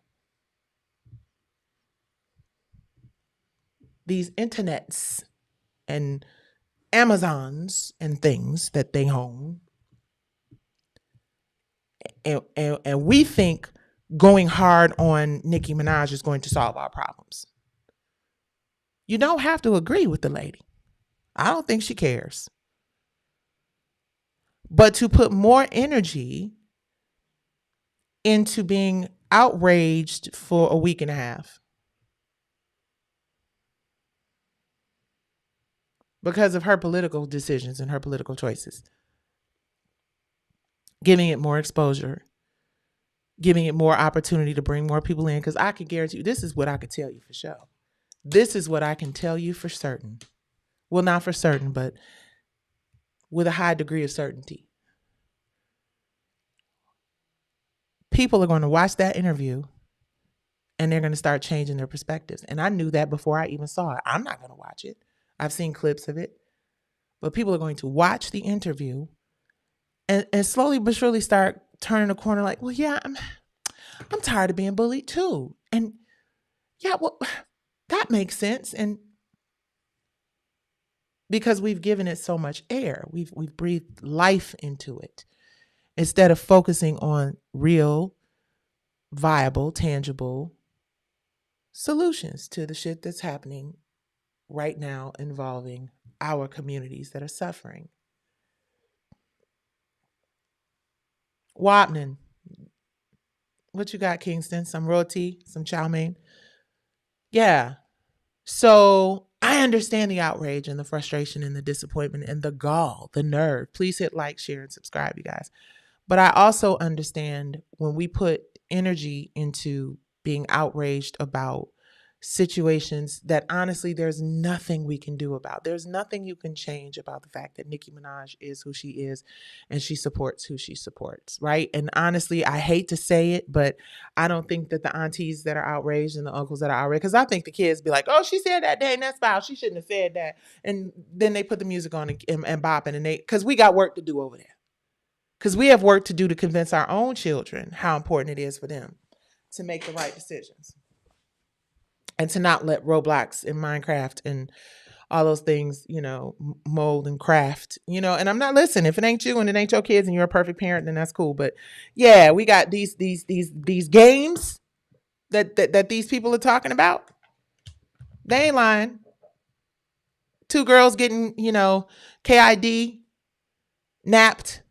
these internets and Amazons and things that they own. And we think going hard on Nicki Minaj is going to solve our problems. You don't have to agree with the lady. I don't think she cares. But to put more energy into being outraged for a week and a half because of her political decisions and her political choices, giving it more exposure, giving it more opportunity to bring more people in. Because I can guarantee you, this is what I could tell you for sure. This is what I can tell you for certain. Well, not for certain, but with a high degree of certainty. People are going to watch that interview and they're going to start changing their perspectives. And I knew that before I even saw it. I'm not going to watch it. I've seen clips of it. But people are going to watch the interview and slowly but surely start turning the corner like, well, yeah, I'm tired of being bullied too. And yeah, well, that makes sense. And because we've given it so much air, we've breathed life into it instead of focusing on real, viable, tangible solutions to the shit that's happening right now involving our communities that are suffering. Wapnin, what you got, Kingston? Some roti, some chow mein? Yeah. So I understand the outrage and the frustration and the disappointment and the gall, the nerve. Please hit like, share, and subscribe, you guys. But I also understand when we put energy into being outraged about situations that honestly there's nothing we can do about. There's nothing you can change about the fact that Nicki Minaj is who she is and she supports who she supports, right? And honestly, I hate to say it, but I don't think that the aunties that are outraged and the uncles that are outraged, because I think the kids be like, oh, she said that day and that's foul. She shouldn't have said that. And then they put the music on and bopping and because we got work to do over there. Because we have work to do to convince our own children how important it is for them to make the right decisions and to not let Roblox and Minecraft and all those things, mold and craft, and I'm not listening. If it ain't you and it ain't your kids and you're a perfect parent, then that's cool. But yeah, we got these games that these people are talking about. They ain't lying. 2 girls getting, KID napped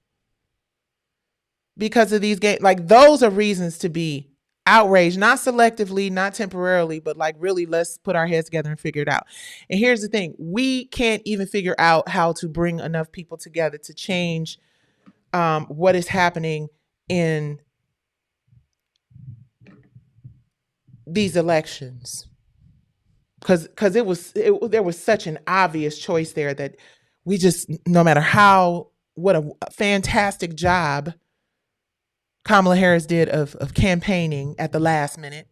because of these games. Like, those are reasons to be outraged, not selectively, not temporarily, but like really let's put our heads together and figure it out. And here's the thing, we can't even figure out how to bring enough people together to change what is happening in these elections, because there was such an obvious choice there that we just, no matter what a fantastic job Kamala Harris did of campaigning at the last minute,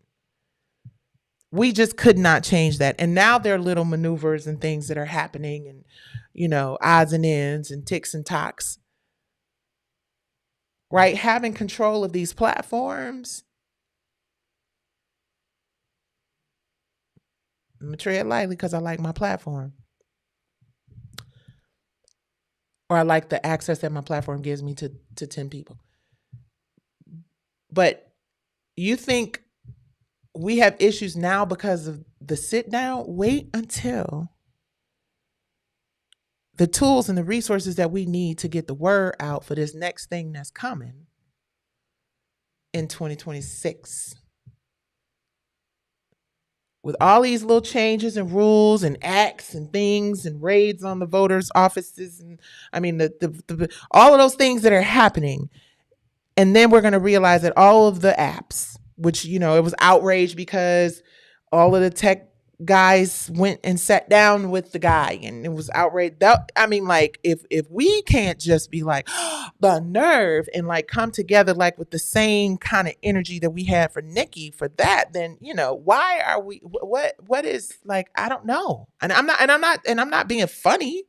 we just could not change that. And now there are little maneuvers and things that are happening and, odds and ends and ticks and tocks, right? Having control of these platforms, I'm going to tread lightly because I like my platform. Or I like the access that my platform gives me to 10 people. But you think we have issues now because of the sit down? Wait until the tools and the resources that we need to get the word out for this next thing that's coming in 2026. With all these little changes and rules and acts and things and raids on the voters' offices, and I mean all of those things that are happening. And then we're going to realize that all of the apps, which, it was outrage because all of the tech guys went and sat down with the guy and it was outrage. If we can't just be like, the nerve, and like come together like with the same kind of energy that we had for Nicki for that, then, why are we, what is, like, I don't know. And I'm not being funny.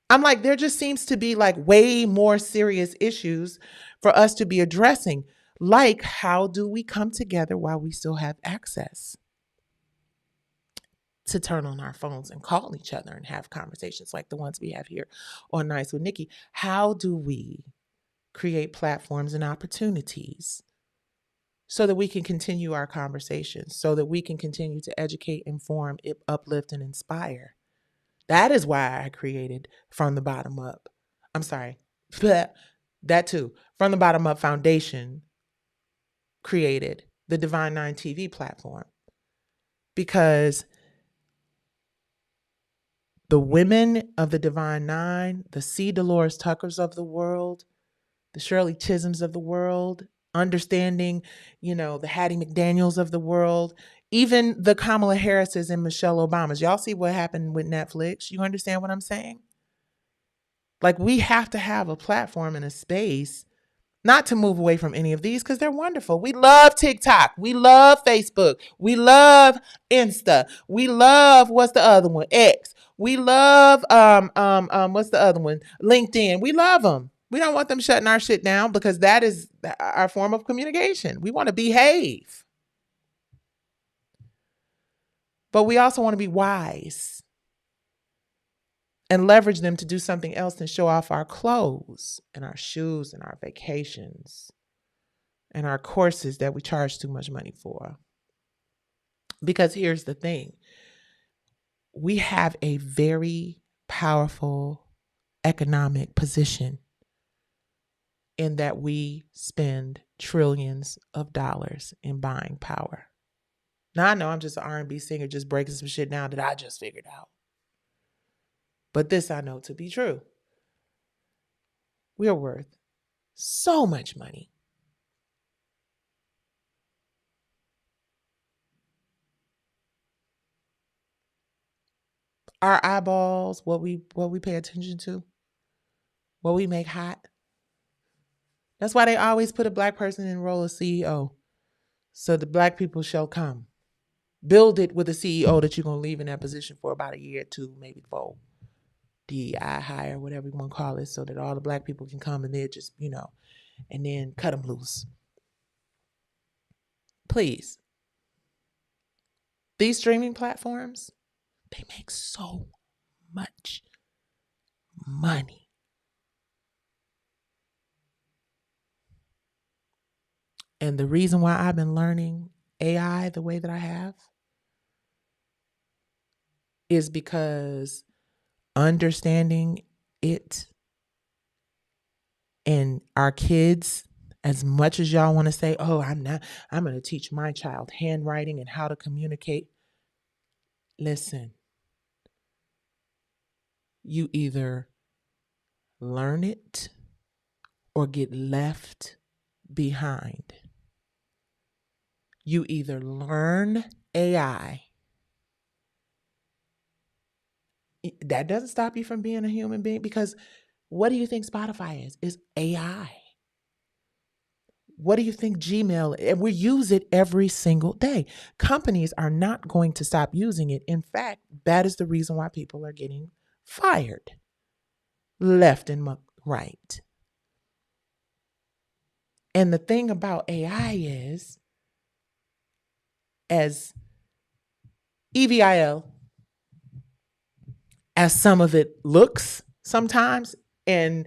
I'm like, there just seems to be like way more serious issues for us to be addressing. Like, how do we come together while we still have access to turn on our phones and call each other and have conversations like the ones we have here on Nights with Nikki? How do we create platforms and opportunities so that we can continue our conversations, so that we can continue to educate, inform, uplift, and inspire? That is why I created From the Bottom Up. I'm sorry. That too. From the Bottom Up Foundation created the Divine Nine TV platform, because the women of the Divine Nine, the C. Dolores Tuckers of the world, the Shirley Chisholms of the world, understanding, the Hattie McDaniels of the world, even the Kamala Harrises and Michelle Obamas. Y'all see what happened with Netflix? You understand what I'm saying? Like, we have to have a platform and a space not to move away from any of these because they're wonderful. We love TikTok. We love Facebook. We love Insta. We love, what's the other one? X. We love what's the other one? LinkedIn. We love them. We don't want them shutting our shit down because that is our form of communication. We want to behave. But we also want to be wise and leverage them to do something else and show off our clothes and our shoes and our vacations and our courses that we charge too much money for. Because here's the thing. We have a very powerful economic position in that we spend trillions of dollars in buying power. Now, I know I'm just an R&B singer just breaking some shit down that I just figured out. But this I know to be true. We are worth so much money. Our eyeballs, what we pay attention to, what we make hot. That's why they always put a black person in the role of CEO. So the black people shall come. Build it with a CEO that you're going to leave in that position for about a year, 2, maybe 4. DEI hire, whatever you want to call it, so that all the black people can come and they're just, and then cut them loose. Please. These streaming platforms, they make so much money. And the reason why I've been learning AI the way that I have is because understanding it and our kids, as much as y'all want to say, oh, I'm going to teach my child handwriting and how to communicate. Listen, you either learn it or get left behind. You either learn AI. That doesn't stop you from being a human being, because what do you think Spotify is? It's AI. What do you think Gmail is? And we use it every single day. Companies are not going to stop using it. In fact, that is the reason why people are getting fired left and right. And the thing about AI is, as EVIL, as some of it looks sometimes, and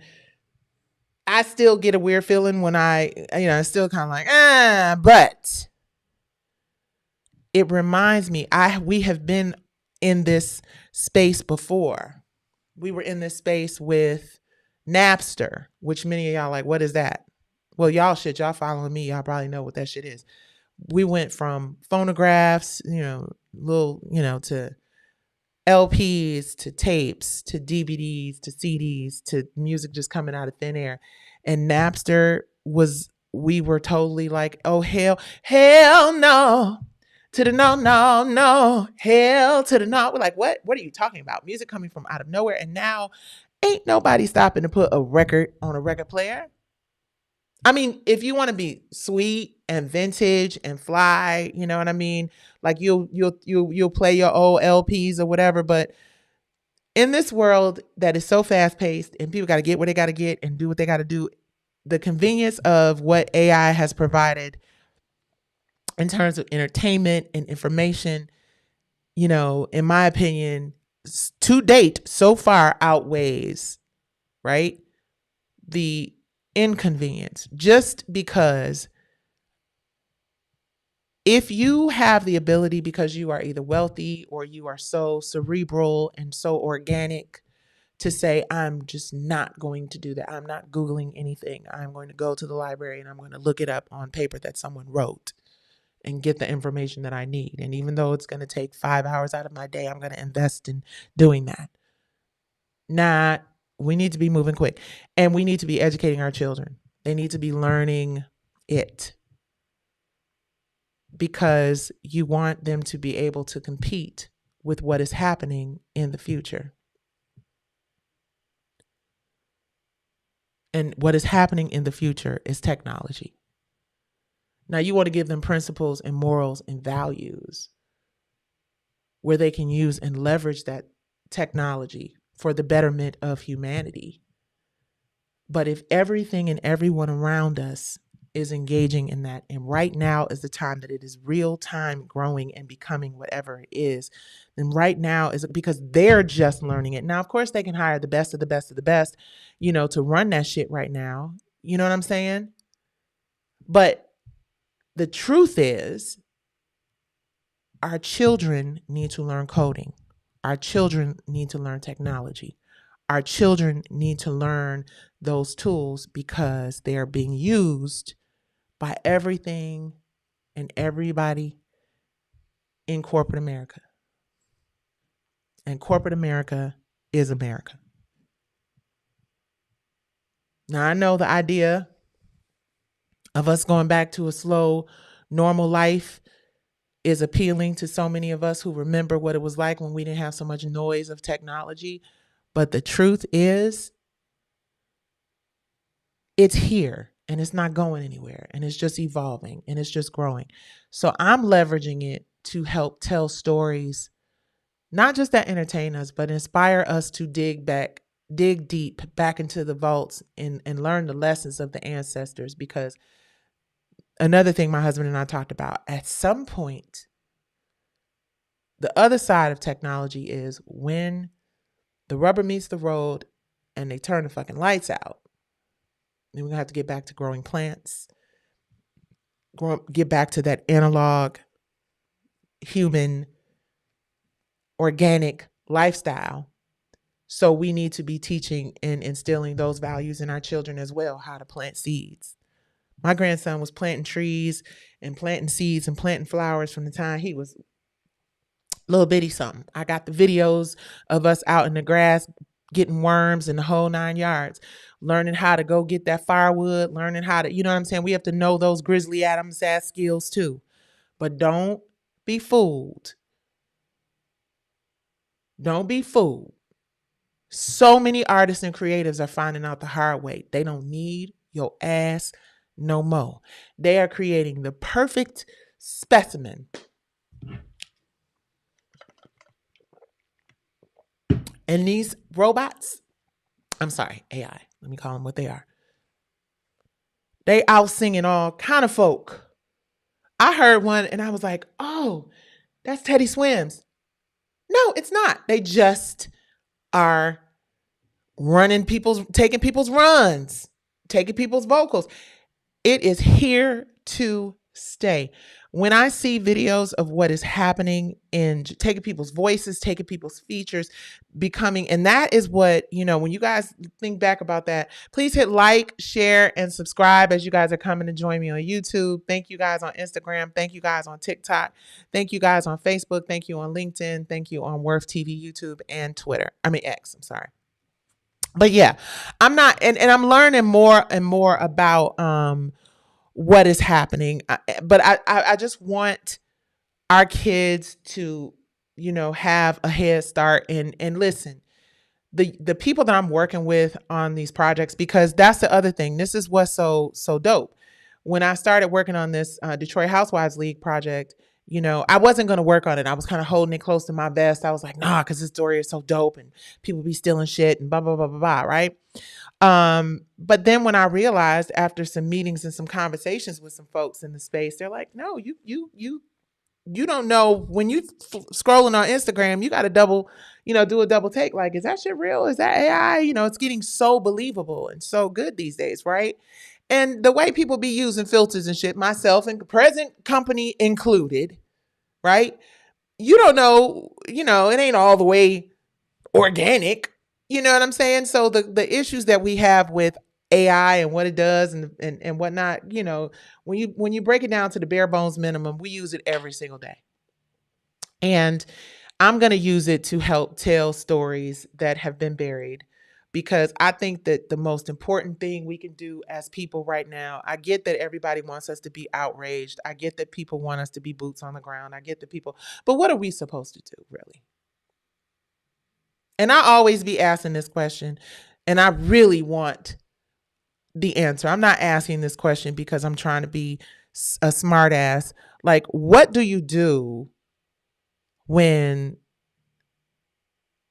I still get a weird feeling when it's still kind of like, but it reminds me, we have been in this space before. We were in this space with Napster, which many of y'all like, what is that? Well, y'all following me, y'all probably know what that shit is. We went from phonographs, to LPs, to tapes, to DVDs, to CDs, to music just coming out of thin air. And Napster we were totally like, oh, hell no, to the no, hell to the no. We're like, what are you talking about? Music coming from out of nowhere. And now ain't nobody stopping to put a record on a record player. I mean, if you want to be sweet and vintage and fly, you know what I mean? Like you'll play your old LPs or whatever, but in this world that is so fast paced and people got to get what they got to get and do what they got to do, the convenience of what AI has provided in terms of entertainment and information, in my opinion, to date, so far outweighs, right, the inconvenience. Just because if you have the ability, because you are either wealthy or you are so cerebral and so organic, to say, I'm just not going to do that. I'm not Googling anything. I'm going to go to the library and I'm going to look it up on paper that someone wrote and get the information that I need. And even though it's going to take 5 hours out of my day, I'm going to invest in doing that. We need to be moving quick, and we need to be educating our children. They need to be learning it because you want them to be able to compete with what is happening in the future. And what is happening in the future is technology. Now, you want to give them principles and morals and values where they can use and leverage that technology for the betterment of humanity. But if everything and everyone around us is engaging in that, and right now is the time that it is real time growing and becoming whatever it is, then right now is because they're just learning it. Now, of course, they can hire the best of the best of the best, to run that shit right now. You know what I'm saying? But the truth is, our children need to learn coding. Our children need to learn technology. Our children need to learn those tools because they are being used by everything and everybody in corporate America. And corporate America is America. Now, I know the idea of us going back to a slow, normal life is appealing to so many of us who remember what it was like when we didn't have so much noise of technology. But the truth is, it's here and it's not going anywhere, and it's just evolving and it's just growing. So I'm leveraging it to help tell stories, not just that entertain us, but inspire us to dig deep back into the vaults and learn the lessons of the ancestors. Because another thing my husband and I talked about, at some point, the other side of technology is when the rubber meets the road and they turn the fucking lights out. Then we're going to have to get back to growing plants, get back to that analog, human, organic lifestyle. So we need to be teaching and instilling those values in our children as well, how to plant seeds. My grandson was planting trees and planting seeds and planting flowers from the time he was little bitty something. I got the videos of us out in the grass getting worms and the whole 9 yards, learning how to go get that firewood, learning how to, you know what I'm saying? We have to know those Grizzly Adams ass skills too. But don't be fooled. Don't be fooled. So many artists and creatives are finding out the hard way. They don't need your ass no more. They are creating the perfect specimen. And these robots, I'm sorry, AI, let me call them what they are. They out singing all kind of folk. I heard one and I was like, oh, that's Teddy Swims. No, it's not. They just are taking people's runs, taking people's vocals. It is here to stay. When I see videos of what is happening in taking people's voices, taking people's features, becoming, and that is what, when you guys think back about that, please hit like, share, and subscribe as you guys are coming to join me on YouTube. Thank you guys on Instagram. Thank you guys on TikTok. Thank you guys on Facebook. Thank you on LinkedIn. Thank you on Worth TV, YouTube, and Twitter. X, I'm sorry. But yeah, I'm not, and I'm learning more and more about, what is happening. But I just want our kids to, have a head start and listen. The people that I'm working with on these projects, because that's the other thing. This is what's so dope. When I started working on this Detroit Housewives League project, I wasn't going to work on it. I was kind of holding it close to my vest. I was like, nah, because this story is so dope and people be stealing shit and blah, blah, blah, blah, blah, right? But then when I realized after some meetings and some conversations with some folks in the space, they're like, no, you don't know when you scrolling on Instagram, you got to do a double take. Like, is that shit real? Is that AI? It's getting so believable and so good these days, right? And the way people be using filters and shit, myself and present company included, right? You don't know, it ain't all the way organic. You know what I'm saying? So the issues that we have with AI and what it does and whatnot, when you break it down to the bare bones minimum, we use it every single day. And I'm going to use it to help tell stories that have been buried because I think that the most important thing we can do as people right now, I get that everybody wants us to be outraged. I get that people want us to be boots on the ground. I get that people, but what are we supposed to do, really? And I always be asking this question, and I really want the answer. I'm not asking this question because I'm trying to be a smart ass. Like, what do you do when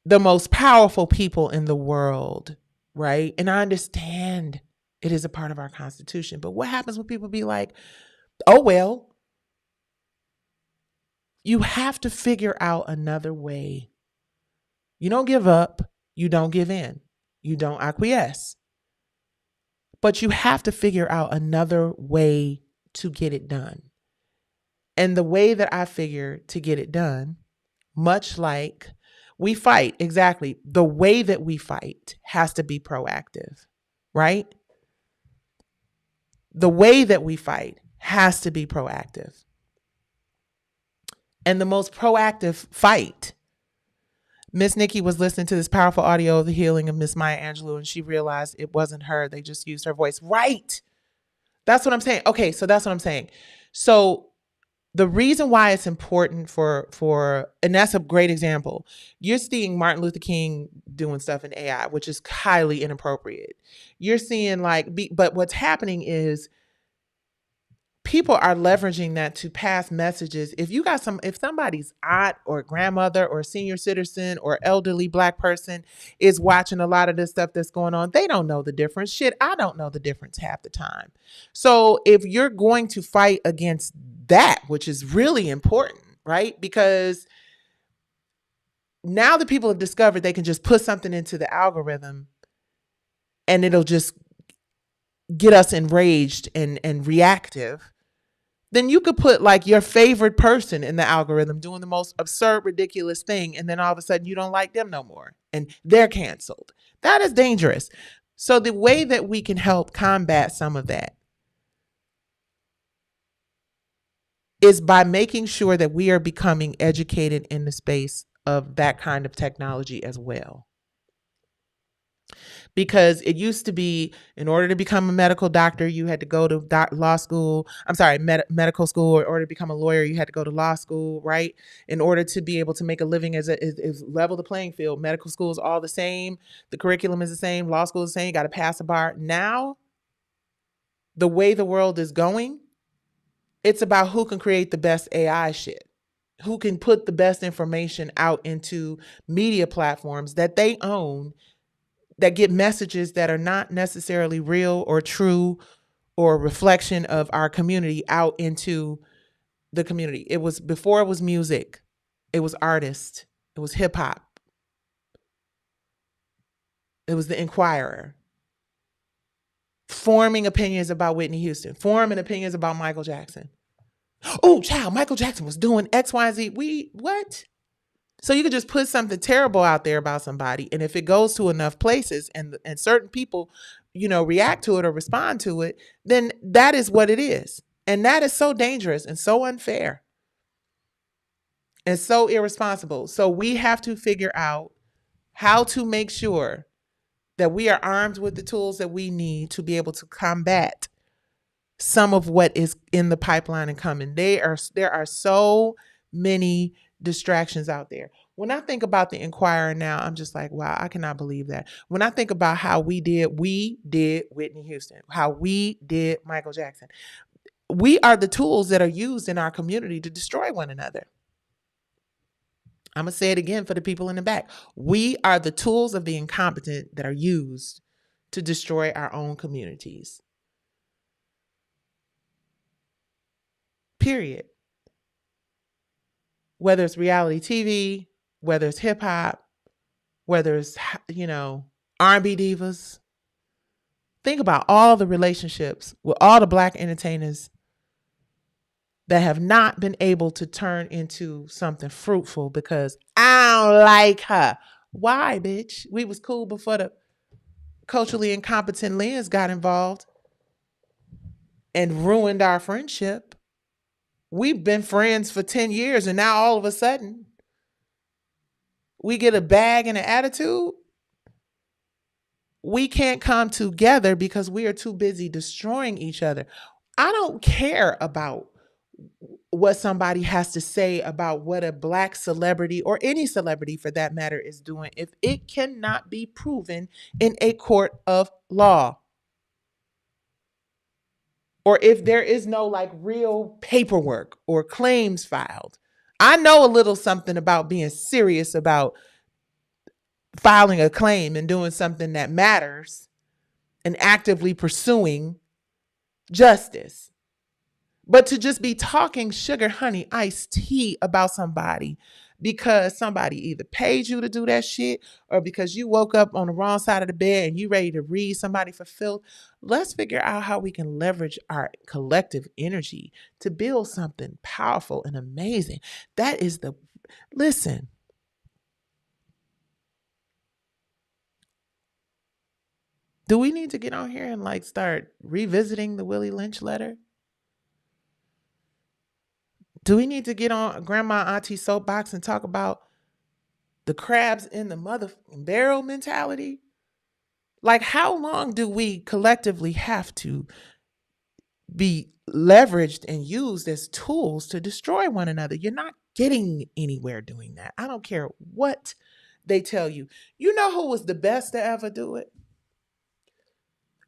the most powerful people in the world, right? And I understand it is a part of our Constitution, but what happens when people be like, oh, well, you have to figure out another way. You don't give up. You don't give in. You don't acquiesce. But you have to figure out another way to get it done. And the way that I figure to get it done, much like we fight, exactly, the way that we fight has to be proactive, right? The way that we fight has to be proactive. And the most proactive fight, Miss Nikki was listening to this powerful audio of the healing of Miss Maya Angelou, and she realized it wasn't her. They just used her voice. Right. That's what I'm saying. Okay, so that's what I'm saying. So the reason why it's important for and that's a great example. You're seeing Martin Luther King doing stuff in AI, which is highly inappropriate. You're seeing but what's happening is people are leveraging that to pass messages. If somebody's aunt or grandmother or senior citizen or elderly Black person is watching a lot of this stuff that's going on, they don't know the difference. Shit, I don't know the difference half the time. So if you're going to fight against that, which is really important, right? Because now that people have discovered they can just put something into the algorithm and it'll just get us enraged and reactive, then you could put like your favorite person in the algorithm doing the most absurd, ridiculous thing. And then all of a sudden you don't like them no more and they're canceled. That is dangerous. So the way that we can help combat some of that is by making sure that we are becoming educated in the space of that kind of technology as well. Because it used to be, in order to become a medical doctor, you had to go to law school. I'm sorry, medical school. In order to become a lawyer, you had to go to law school, right? In order to be able to make a living is level the playing field. Medical school is all the same. The curriculum is the same. Law school is the same. You got to pass a bar. Now, the way the world is going, it's about who can create the best AI shit, who can put the best information out into media platforms that they own, that get messages that are not necessarily real or true or a reflection of our community out into the community. It was before it was music, it was artists, it was hip hop, it was the Inquirer, forming opinions about Whitney Houston, forming opinions about Michael Jackson. Oh, child, Michael Jackson was doing X, Y, Z. What? So you could just put something terrible out there about somebody, and if it goes to enough places and certain people, react to it or respond to it, then that is what it is. And that is so dangerous and so unfair and so irresponsible. So we have to figure out how to make sure that we are armed with the tools that we need to be able to combat some of what is in the pipeline and coming. There are so many distractions out there. When I think about the Inquirer now, I'm just like, wow, I cannot believe that. When I think about how we did Whitney Houston, how we did Michael Jackson, we are the tools that are used in our community to destroy one another. I'm going to say it again for the people in the back. We are the tools of the incompetent that are used to destroy our own communities. Period. Whether it's reality TV, whether it's hip hop, whether it's, R&B divas. Think about all the relationships with all the Black entertainers that have not been able to turn into something fruitful because I don't like her. Why, bitch? We was cool before the culturally incompetent lens got involved and ruined our friendship. We've been friends for 10 years and now all of a sudden we get a bag and an attitude. we can't come together because we are too busy destroying each other. I don't care about what somebody has to say about what a black celebrity or any celebrity for that matter is doing if it cannot be proven in a court of law, or if there is no like real paperwork or claims filed. I know a little something about being serious about filing a claim and doing something that matters and actively pursuing justice. But to just be talking sugar, honey, iced tea about somebody because somebody either paid you to do that shit or because you woke up on the wrong side of the bed and you ready to read somebody for filth. Let's figure out how we can leverage our collective energy to build something powerful and amazing. That is the, listen, do we need to get on here and like start revisiting the Willie Lynch letter? Do we need to get on Grandma Auntie soapbox and talk about the crabs in the motherfucking barrel mentality? Like, how long do we collectively have to be leveraged and used as tools to destroy one another? You're not getting anywhere doing that. I don't care what they tell you. You know who was the best to ever do it?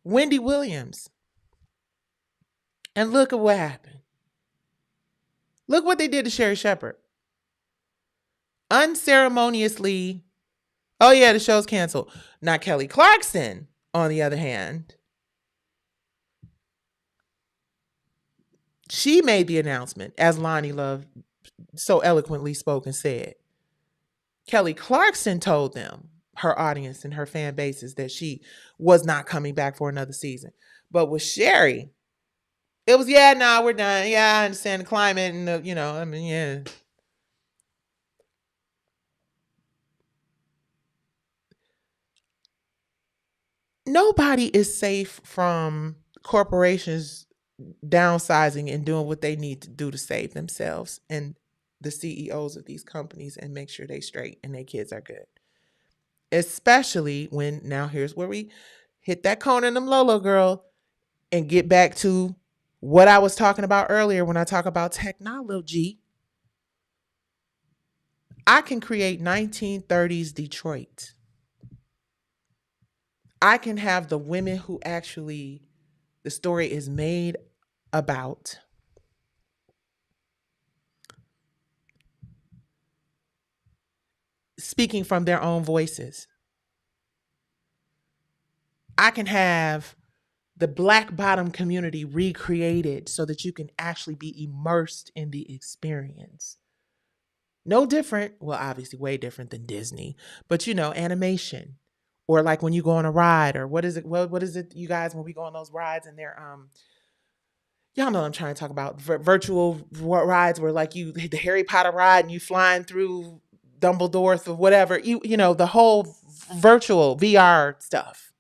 Wendy Williams. And look at what happened. Look what they did to Sherry Shepherd. Unceremoniously, oh yeah, the show's canceled. Not Kelly Clarkson, on the other hand. She made the announcement, as Lonnie Love so eloquently spoke and said. Kelly Clarkson told them, her audience and her fan bases, that she was not coming back for another season. But with Sherry, it was, yeah, no, we're done. Yeah, I understand the climate and, I mean, yeah. Nobody is safe from corporations downsizing and doing what they need to do to save themselves and the CEOs of these companies and make sure they straight and their kids are good. Especially when, now here's where we hit that Conan them Lolo girl and get back to what I was talking about earlier when I talk about technology. I can create 1930s Detroit. I can have the women who actually the story is made about speaking from their own voices. I can have the black bottom community recreated so that you can actually be immersed in the experience. No different, well, obviously way different than Disney, but animation. Or like when you go on a ride, or what is it? What is it, you guys, when we go on those rides and they're y'all know what I'm trying to talk about. Virtual rides where like the Harry Potter ride and you flying through Dumbledore or whatever. The whole virtual VR stuff.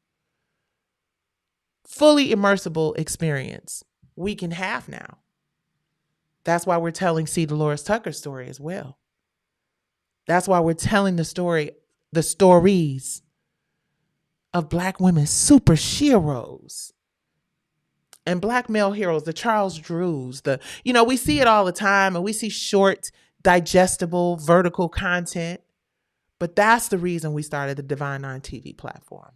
Fully immersible experience we can have now. That's why we're telling C. Dolores Tucker's story as well. That's why we're telling the stories of black women super heroes and black male heroes, the Charles Drews, we see it all the time and we see short, digestible, vertical content. But that's the reason we started the Divine Nine TV platform.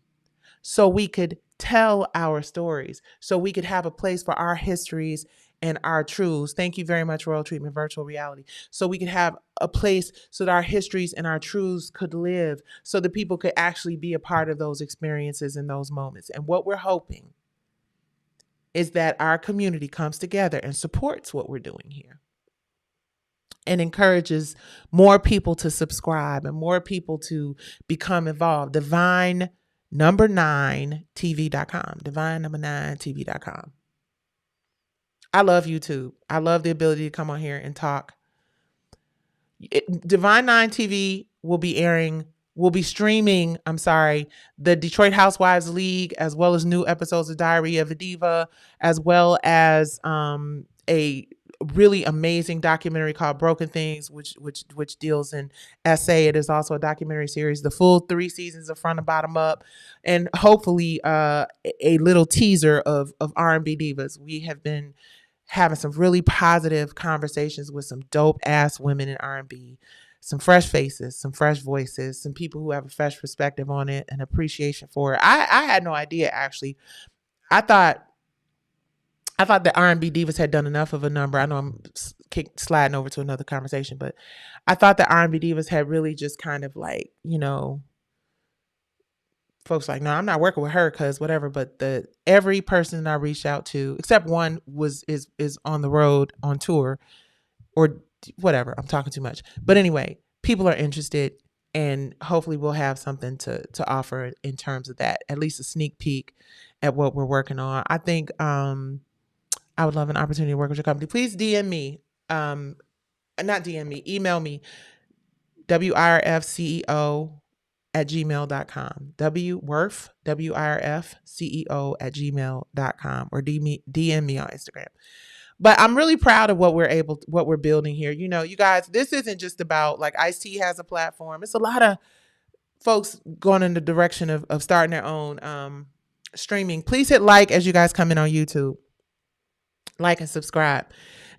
So we could tell our stories, so we could have a place for our histories and our truths. Thank you very much, Royal Treatment Virtual Reality. So we could have a place so that our histories and our truths could live, so that people could actually be a part of those experiences in those moments. And what we're hoping is that our community comes together and supports what we're doing here and encourages more people to subscribe and more people to become involved. Divine number 9tv.com. Divine number 9tv.com. I love YouTube. I love the ability to come on here and talk. Divine 9 TV will be streaming, the Detroit Housewives League, as well as new episodes of Diary of a Diva, as well as a really amazing documentary called Broken Things, which deals in SA. It is also a documentary series, the full 3 seasons of Front and Bottom Up, and hopefully a little teaser of R&B divas. We have been having some really positive conversations with some dope ass women in R&B, some fresh faces, some fresh voices, some people who have a fresh perspective on it and appreciation for it. I had no idea, actually. I thought the R&B divas had done enough of a number. I know I'm sliding over to another conversation, but I thought the R&B divas had really just kind of like, folks like, no, I'm not working with her because whatever. But every person I reached out to, except one, is on the road on tour or whatever. I'm talking too much. But anyway, people are interested, and hopefully we'll have something to offer in terms of that, at least a sneak peek at what we're working on. I think I would love an opportunity to work with your company. Please DM me. Not DM me, email me, wirfceo@gmail.com. WIRF, WIRFCEO @gmail.com, or DM me on Instagram. But I'm really proud of what we're building here. You guys, this isn't just about, like, Ice-T has a platform. It's a lot of folks going in the direction of starting their own streaming. Please hit like as you guys come in on YouTube. Like and subscribe.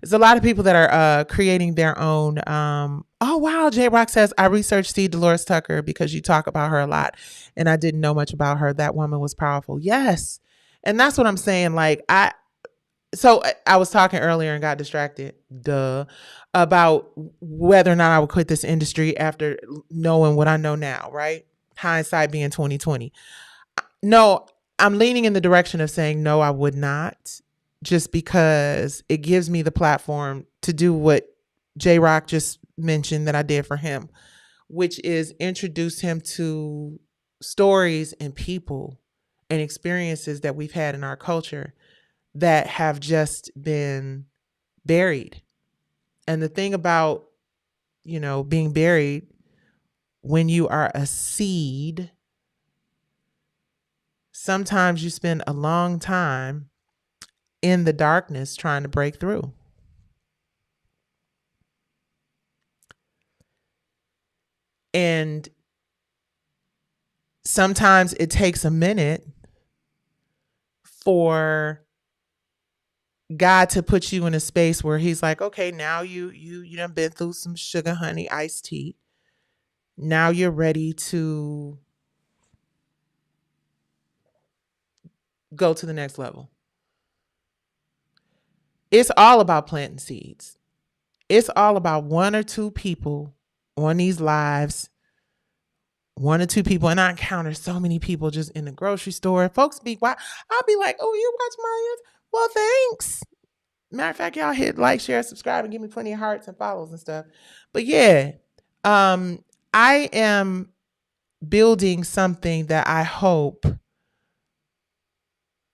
There's a lot of people that are creating their own. Oh, wow. J Rock says, I researched C. Dolores Tucker because you talk about her a lot, and I didn't know much about her. That woman was powerful. Yes. And that's what I'm saying. Like, I was talking earlier and got distracted, about whether or not I would quit this industry after knowing what I know now, right? Hindsight being 2020. No, I'm leaning in the direction of saying, no, I would not, just because it gives me the platform to do what J Rock just mentioned that I did for him, which is introduce him to stories and people and experiences that we've had in our culture that have just been buried. And the thing about, being buried, when you are a seed, sometimes you spend a long time in the darkness trying to break through. And sometimes it takes a minute for God to put you in a space where he's like, okay, now you done been through some sugar honey iced tea. Now you're ready to go to the next level. It's all about planting seeds. It's all about one or two people on these lives. One or two people, and I encounter so many people just in the grocery store. Folks be, why? I'll be like, oh, you watch my, well, thanks. Matter of fact, y'all hit like, share, subscribe, and give me plenty of hearts and follows and stuff. But yeah, I am building something that I hope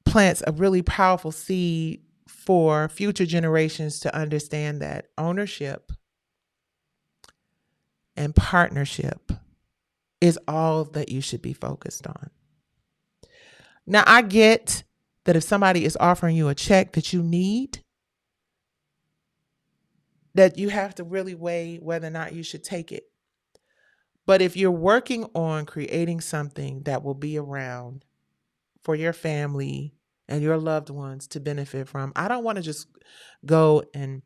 plants a really powerful seed for future generations to understand that ownership and partnership is all that you should be focused on. Now, I get that if somebody is offering you a check that you need, that you have to really weigh whether or not you should take it. But if you're working on creating something that will be around for your family and your loved ones to benefit from, I don't want to just go and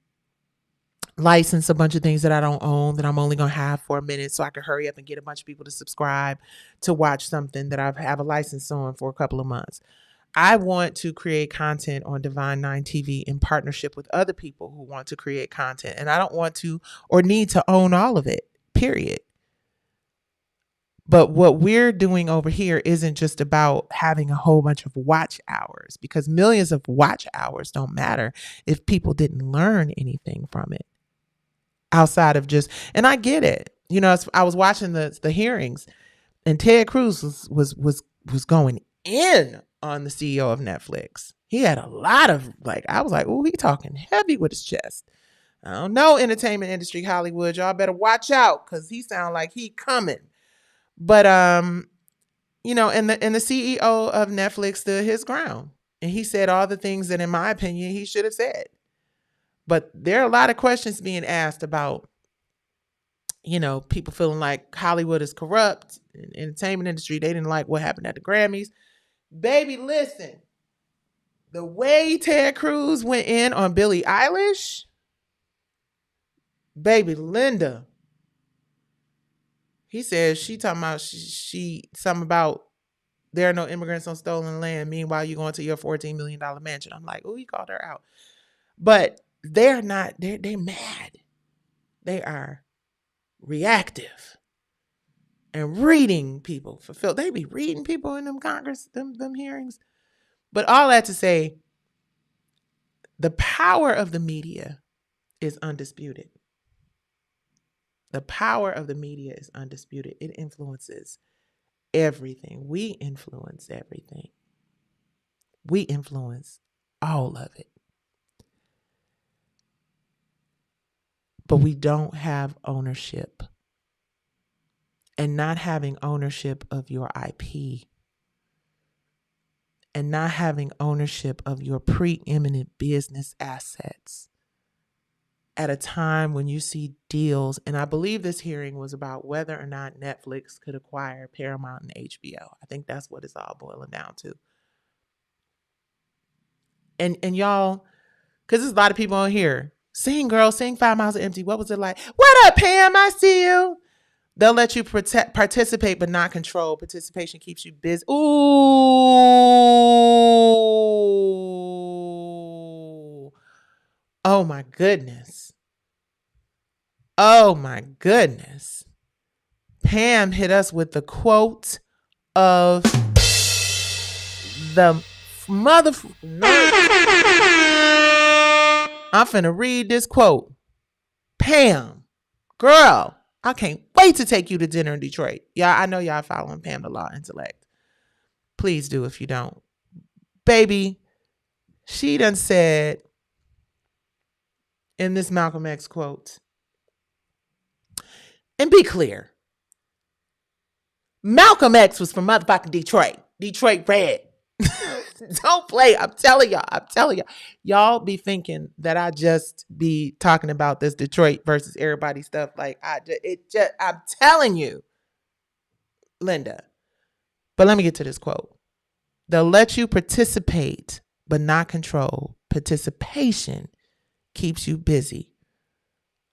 license a bunch of things that I don't own, that I'm only going to have for a minute so I can hurry up and get a bunch of people to subscribe to watch something that I have a license on for a couple of months. I want to create content on Divine Nine TV in partnership with other people who want to create content. And I don't want to or need to own all of it, period. But what we're doing over here isn't just about having a whole bunch of watch hours, because millions of watch hours don't matter if people didn't learn anything from it. Outside of just, and I get it. I was watching the hearings, and Ted Cruz was going in on the CEO of Netflix. He had a lot of, like, I was like, oh, he talking heavy with his chest. I don't know, entertainment industry, Hollywood, y'all better watch out, because he sound like he coming. But and the CEO of Netflix stood his ground, and he said all the things that, in my opinion, he should have said. But there are a lot of questions being asked about, people feeling like Hollywood is corrupt. In the entertainment industry, they didn't like what happened at the Grammys. Baby, listen. The way Ted Cruz went in on Billie Eilish, baby Linda, he says she talking about she something about there are no immigrants on stolen land. Meanwhile, you going to your $14 million mansion. I'm like, oh, he called her out. But they're not, they're mad. They are reactive and reading people for Phil. They be reading people in them Congress, them hearings. But all that to say, the power of the media is undisputed. The power of the media is undisputed. It influences everything. We influence everything. We influence all of it. But we don't have ownership. And not having ownership of your IP and not having ownership of your preeminent business assets at a time when you see deals, and I believe this hearing was about whether or not Netflix could acquire Paramount and HBO. I think that's what it's all boiling down to. And y'all, because there's a lot of people on here, sing girl, sing 5 Miles of Empty. What was it like? What up, Pam? I see you. They'll let you participate, but not control. Participation keeps you busy. Ooh. Oh, my goodness. Oh, my goodness. Pam hit us with the quote of the mother. I'm finna read this quote. Pam, girl, I can't wait to take you to dinner in Detroit. Yeah, I know y'all following Pam the Law Intellect. Please do if you don't. Baby, she done said in this Malcolm X quote, and be clear, Malcolm X was from motherfucking Detroit. Detroit Red. Don't play. I'm telling y'all. Y'all be thinking that I just be talking about this Detroit versus everybody stuff. Like I'm telling you, Linda. But let me get to this quote. They'll let you participate, but not control. Participation keeps you busy.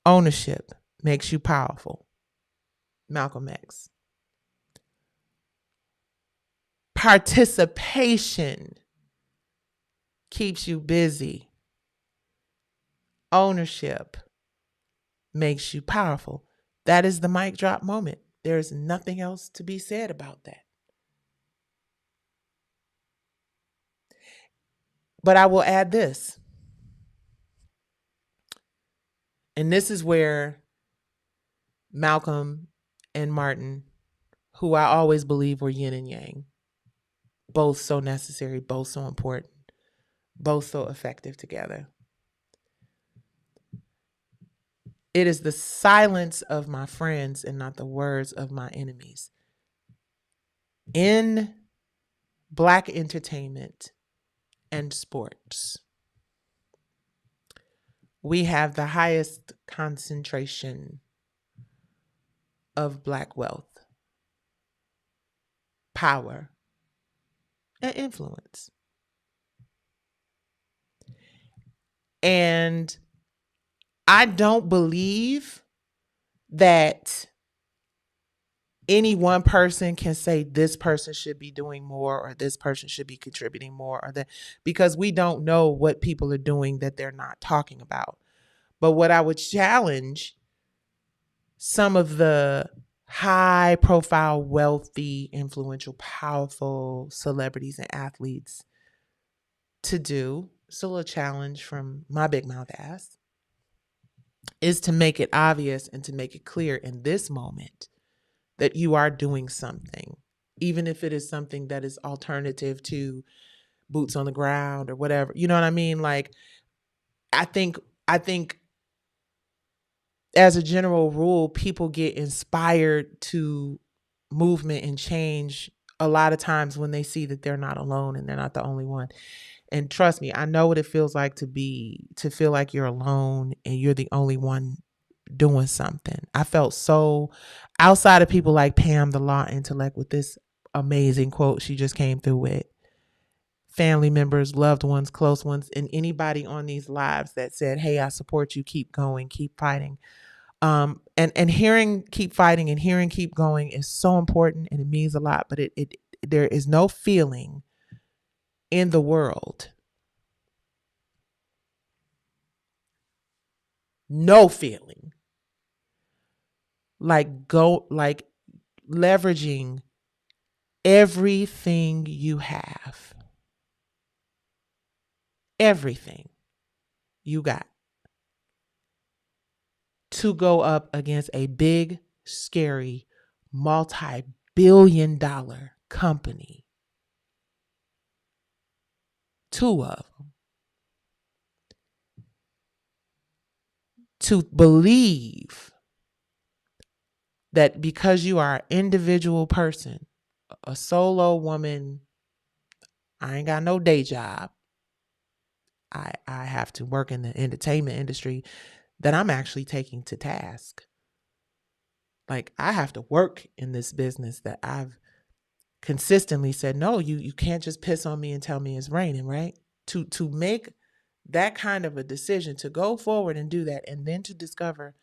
Ownership makes you powerful. Malcolm X. Participation keeps you busy. Ownership makes you powerful. That is the mic drop moment. There is nothing else to be said about that. But I will add this. And this is where Malcolm and Martin, who I always believe were yin and yang, both so necessary, both so important, both so effective together. It is the silence of my friends and not the words of my enemies. In Black entertainment and sports, we have the highest concentration of Black wealth, power, and influence. And I don't believe that any one person can say this person should be doing more or this person should be contributing more or that, because we don't know what people are doing that they're not talking about. But what I would challenge some of the high profile, wealthy, influential, powerful celebrities and athletes to do, still a challenge from my big mouth ass, is to make it obvious and to make it clear in this moment that you are doing something, even if it is something that is alternative to boots on the ground or whatever. You know what I mean? Like, I think as a general rule, people get inspired to movement and change a lot of times when they see that they're not alone and they're not the only one. And trust me, I know what it feels like to feel like you're alone and you're the only one doing something. I felt so outside of people like Pam, the law intellect, with this amazing quote she just came through with. Family members, loved ones, close ones, and anybody on these lives that said, "Hey, I support you. Keep going. Keep fighting." And hearing "keep fighting" and hearing "keep going" is so important, and it means a lot. But it there is no feeling in the world, no feeling like leveraging everything you have, everything you got, to go up against a big, scary, multi-billion-dollar company. Two of them. To believe that because you are an individual person, a solo woman, I ain't got no day job, I have to work in the entertainment industry, that I'm actually taking to task. Like, I have to work in this business that I've consistently said, no, you can't just piss on me and tell me it's raining, right? To make that kind of a decision, to go forward and do that, and then to discover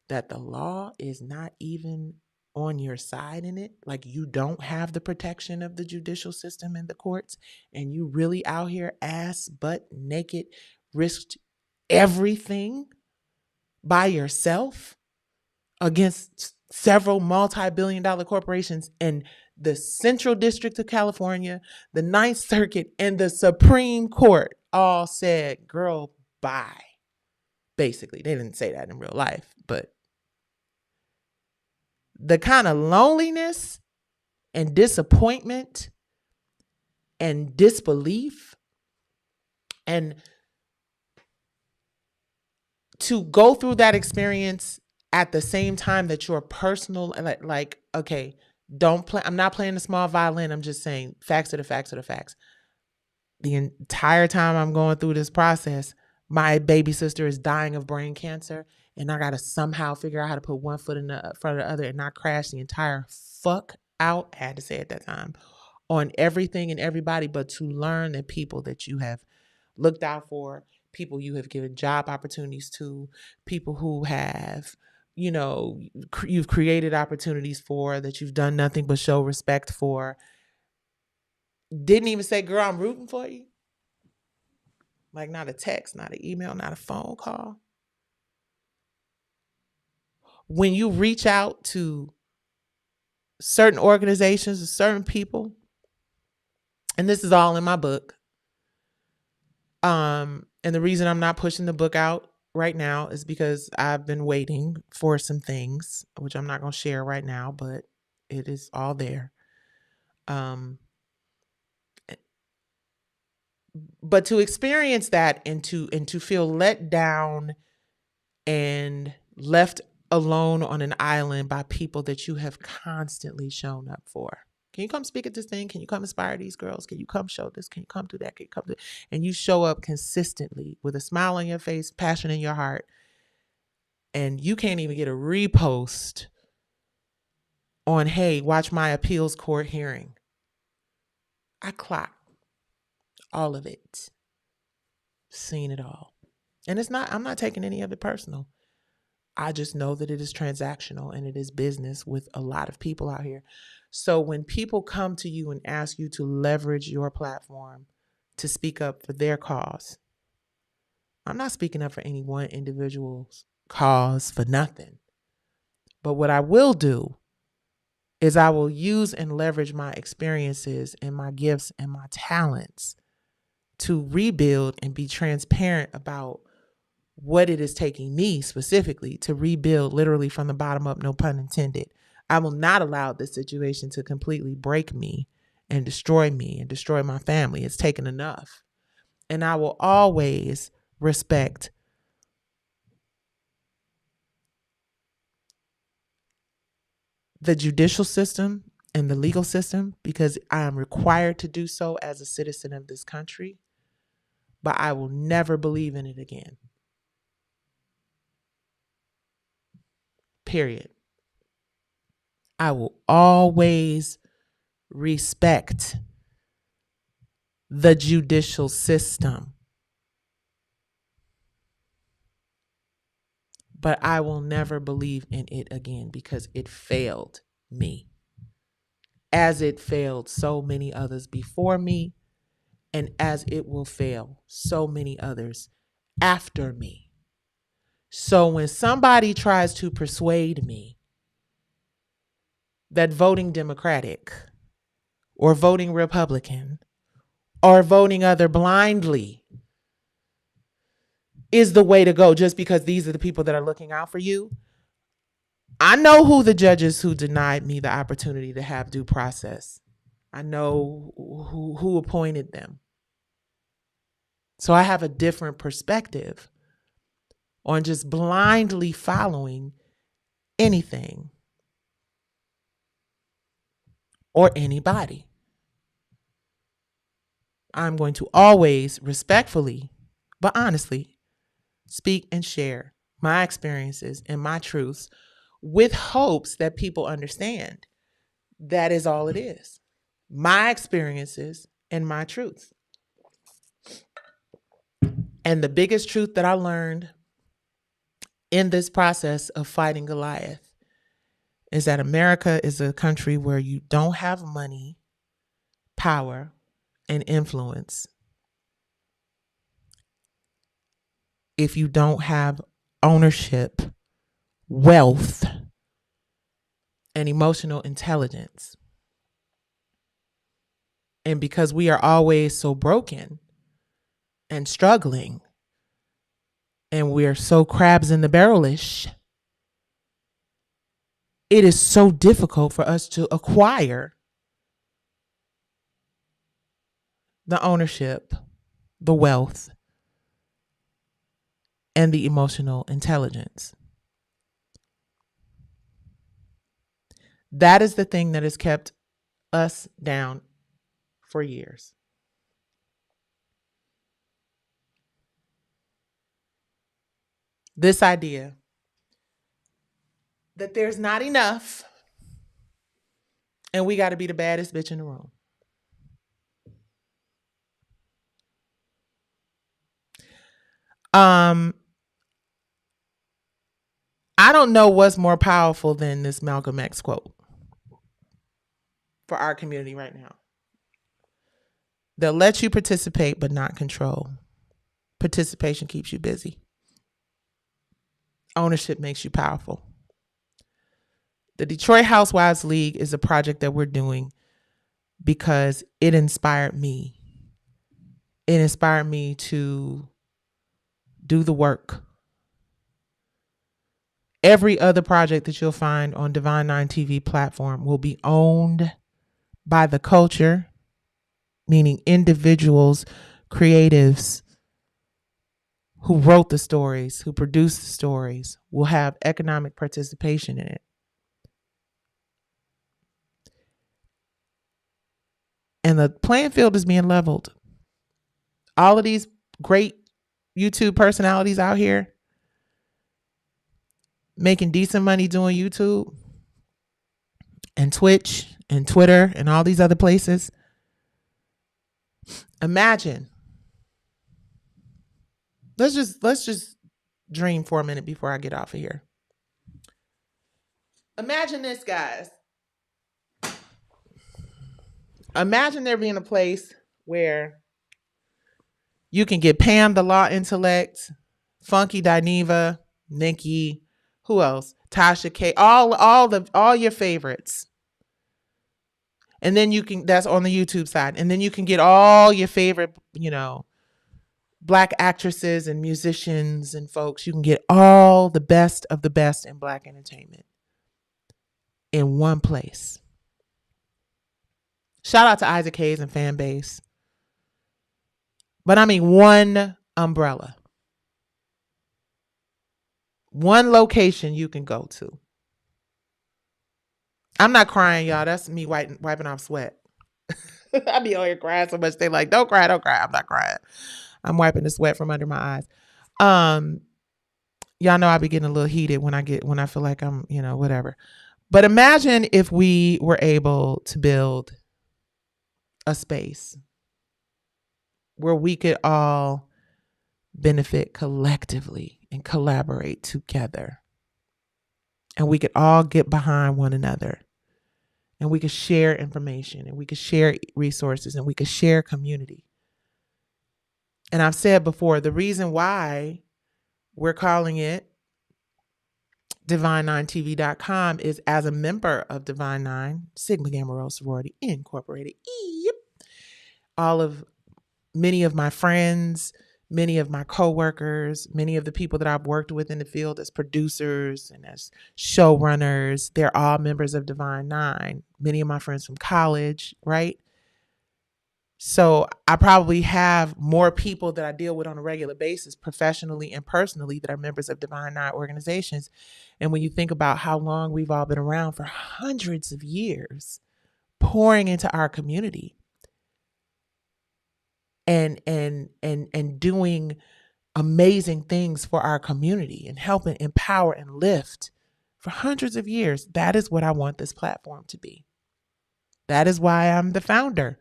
that the law is not even on your side in it, like you don't have the protection of the judicial system and the courts, and you really out here ass butt naked, risked everything by yourself against several multi-billion-dollar corporations in the Central District of California, the Ninth Circuit, and the Supreme Court all said, girl, bye. Basically, they didn't say that in real life, but the kind of loneliness and disappointment and disbelief, and to go through that experience at the same time that your personal, like okay, don't play, I'm not playing the small violin, I'm just saying facts are the facts are the facts. The entire time I'm going through this process, my baby sister is dying of brain cancer, and I got to somehow figure out how to put one foot in the front of the other and not crash the entire fuck out, I had to say at that time, on everything and everybody, but to learn that people that you have looked out for, people you have given job opportunities to, people who have, you've created opportunities for, that you've done nothing but show respect for, didn't even say, girl, I'm rooting for you. Like, not a text, not an email, not a phone call. When you reach out to certain organizations or certain people, and this is all in my book, and the reason I'm not pushing the book out right now is because I've been waiting for some things, which I'm not going to share right now, but it is all there. But to experience that and to feel let down and left alone on an island by people that you have constantly shown up for. Can you come speak at this thing? Can you come inspire these girls? Can you come show this? Can you come do that? Can you come do? And you show up consistently with a smile on your face, passion in your heart, and you can't even get a repost on, hey, watch my appeals court hearing. I clocked all of it, seen it all. And I'm not taking any of it personal. I just know that it is transactional and it is business with a lot of people out here. So when people come to you and ask you to leverage your platform to speak up for their cause, I'm not speaking up for any one individual's cause for nothing. But what I will do is I will use and leverage my experiences and my gifts and my talents to rebuild and be transparent about what it is taking me specifically to rebuild, literally from the bottom up, no pun intended. I will not allow this situation to completely break me and destroy my family. It's taken enough. And I will always respect the judicial system and the legal system because I am required to do so as a citizen of this country. but I will never believe in it again. Period. I will always respect the judicial system, but I will never believe in it again because it failed me, as it failed so many others before me, and as it will fail so many others after me. So when somebody tries to persuade me that voting Democratic or voting Republican or voting other blindly is the way to go just because these are the people that are looking out for you, I know who the judges who denied me the opportunity to have due process. I know who appointed them. So I have a different perspective on just blindly following anything or anybody. I'm going to always respectfully, but honestly, speak and share my experiences and my truths with hopes that people understand. That is all it is. My experiences and my truths. And the biggest truth that I learned in this process of fighting Goliath is that America is a country where you don't have money, power, and influence if you don't have ownership, wealth, and emotional intelligence. And because we are always so broken and struggling, and we're so crabs in the barrel-ish, it is so difficult for us to acquire the ownership, the wealth, and the emotional intelligence. That is the thing that has kept us down for years. This idea that there's not enough and we got to be the baddest bitch in the room. I don't know what's more powerful than this Malcolm X quote for our community right now. They'll let you participate but not control. Participation keeps you busy. Ownership makes you powerful. The Detroit Housewives League is a project that we're doing because it inspired me. It inspired me to do the work. Every other project that you'll find on Divine Nine TV platform will be owned by the culture, meaning individuals, creatives who wrote the stories, who produced the stories, will have economic participation in it. And the playing field is being leveled. All of these great YouTube personalities out here making decent money doing YouTube and Twitch and Twitter and all these other places. Imagine. Let's just dream for a minute before I get off of here. Imagine this, guys. Imagine there being a place where you can get Pam the Law Intellect, Funky Dineva, Nikki, who else? Tasha K, all your favorites. And then you can, that's on the YouTube side. And then you can get all your favorite, Black actresses and musicians and folks. You can get all the best of the best in Black entertainment in one place. Shout out to Isaac Hayes and fan base. But I mean one umbrella. One location you can go to. I'm not crying, y'all. That's me wiping off sweat. I be on here crying so much. They like, don't cry, don't cry. I'm not crying. I'm wiping the sweat from under my eyes. Um, y'all know I be getting a little heated when I feel like I'm, whatever. But imagine if we were able to build a space where we could all benefit collectively and collaborate together. And we could all get behind one another. And we could share information and we could share resources and we could share community. And I've said before, the reason why we're calling it Divine9TV.com is as a member of Divine Nine, Sigma Gamma Rho Sorority Incorporated. Yep. Many of my friends, many of my coworkers, many of the people that I've worked with in the field as producers and as showrunners, they're all members of Divine Nine. Many of my friends from college, right? So I probably have more people that I deal with on a regular basis, professionally and personally, that are members of Divine Nine organizations. And when you think about how long we've all been around for hundreds of years, pouring into our community and doing amazing things for our community and helping empower and lift for hundreds of years, that is what I want this platform to be. That is why I'm the founder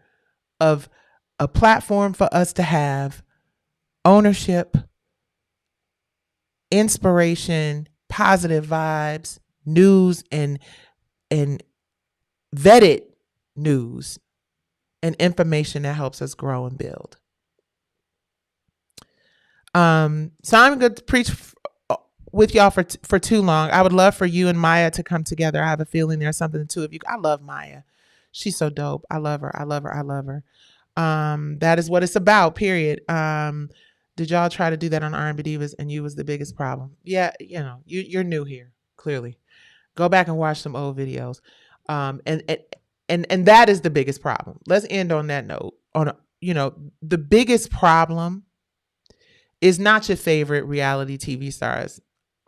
of a platform for us to have ownership, inspiration, positive vibes, news, and vetted news and information that helps us grow and build. So I'm going to preach with y'all for too long. I would love for you and Maya to come together. I have a feeling there's something the two of you. I love Maya. She's so dope. I love her. I love her. I love her. That is what it's about, period. Did y'all try to do that on R&B Divas and you was the biggest problem? Yeah, you're new here, clearly. Go back and watch some old videos. And that is the biggest problem. Let's end on that note. The biggest problem is not your favorite reality TV stars,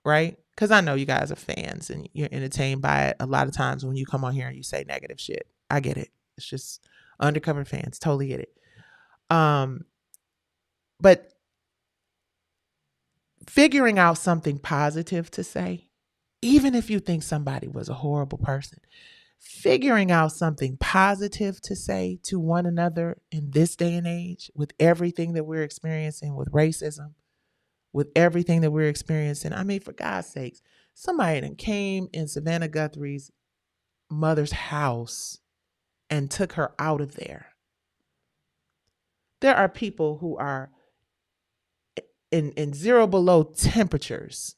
right? Because I know you guys are fans and you're entertained by it a lot of times when you come on here and you say negative shit. I get it. It's just undercover fans. Totally get it. But figuring out something positive to say, even if you think somebody was a horrible person, figuring out something positive to say to one another in this day and age with everything that we're experiencing with racism, with everything that we're experiencing. I mean, for God's sakes, somebody that came in Savannah Guthrie's mother's house and took her out of there. There are people who are in 0 below temperatures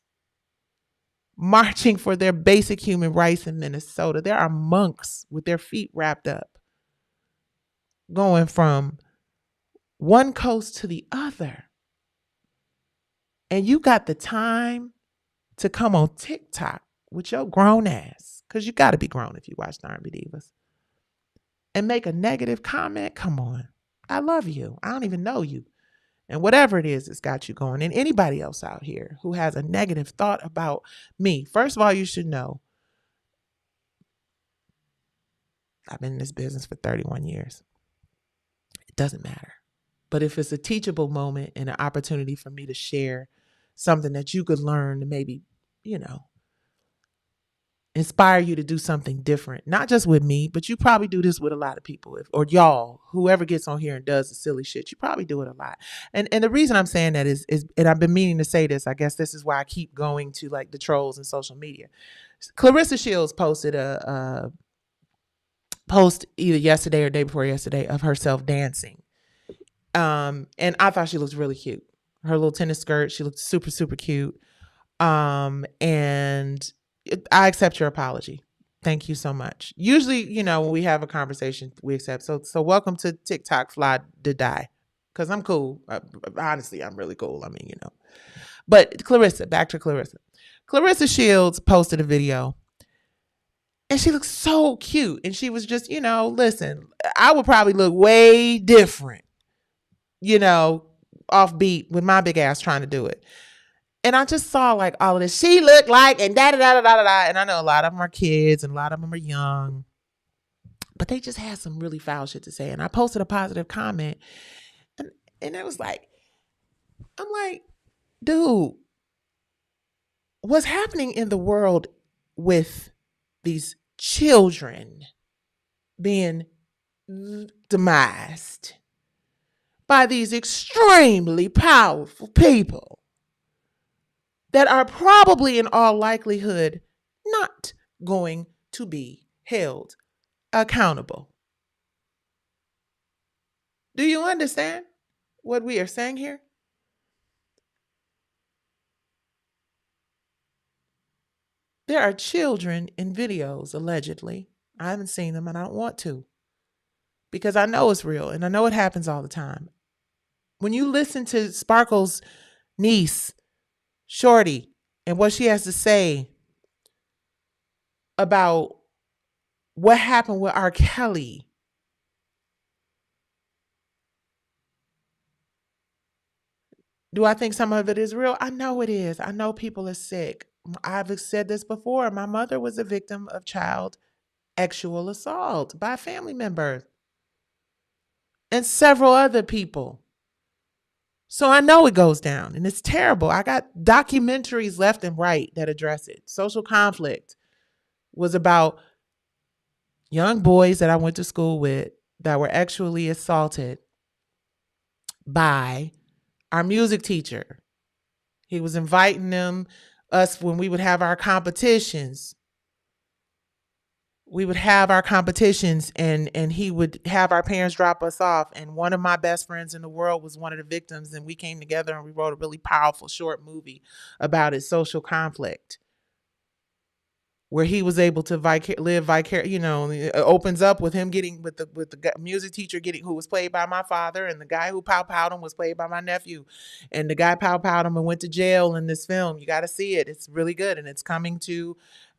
marching for their basic human rights in Minnesota. There are monks with their feet wrapped up going from one coast to the other. And you got the time to come on TikTok with your grown ass, because you got to be grown if you watch the R&B Divas, and make a negative comment. Come on. I love you. I don't even know you. And whatever it is, it's got you going. And anybody else out here who has a negative thought about me, first of all, you should know I've been in this business for 31 years. It doesn't matter. But if it's a teachable moment and an opportunity for me to share something that you could learn to maybe, inspire you to do something different, not just with me, but you probably do this with a lot of people, or y'all, whoever gets on here and does the silly shit, you probably do it a lot. And the reason I'm saying that is, and I've been meaning to say this, I guess this is why I keep going to like the trolls and social media. Clarissa Shields posted a post either yesterday or day before yesterday of herself dancing. And I thought she looked really cute. Her little tennis skirt, she looked super, super cute. And I accept your apology. Thank you so much. Usually, when we have a conversation, we accept. So welcome to TikTok Fly to Die. Because I'm cool. Honestly, I'm really cool. I mean, But Clarissa, back to Clarissa. Clarissa Shields posted a video. And she looks so cute. And she was just, listen, I would probably look way different, offbeat with my big ass trying to do it. And I just saw like all of this. She looked like, and da-da-da-da-da-da. And I know a lot of them are kids and a lot of them are young. But they just had some really foul shit to say. And I posted a positive comment. And it was like, I'm like, dude, what's happening in the world with these children being demised by these extremely powerful people that are probably in all likelihood not going to be held accountable. Do you understand what we are saying here? There are children in videos, allegedly. I haven't seen them and I don't want to because I know it's real and I know it happens all the time. When you listen to Sparkle's niece, Shorty, and what she has to say about what happened with R. Kelly, do I think some of it is real? I know it is. I know people are sick. I've said this before. My mother was a victim of child sexual assault by a family member and several other people. So I know it goes down and it's terrible. I got documentaries left and right that address it. Social Conflict was about young boys that I went to school with that were actually assaulted by our music teacher. He was inviting us when we would have our competitions. We would have our competitions and he would have our parents drop us off. And one of my best friends in the world was one of the victims. And we came together and we wrote a really powerful short movie about it, Social Conflict, where he was able to live vicarious. It opens up with him getting with the music teacher getting who was played by my father, and the guy who pow powed him was played by my nephew, and the guy pow powed him and went to jail in this film. You got to see it; it's really good, and it's coming to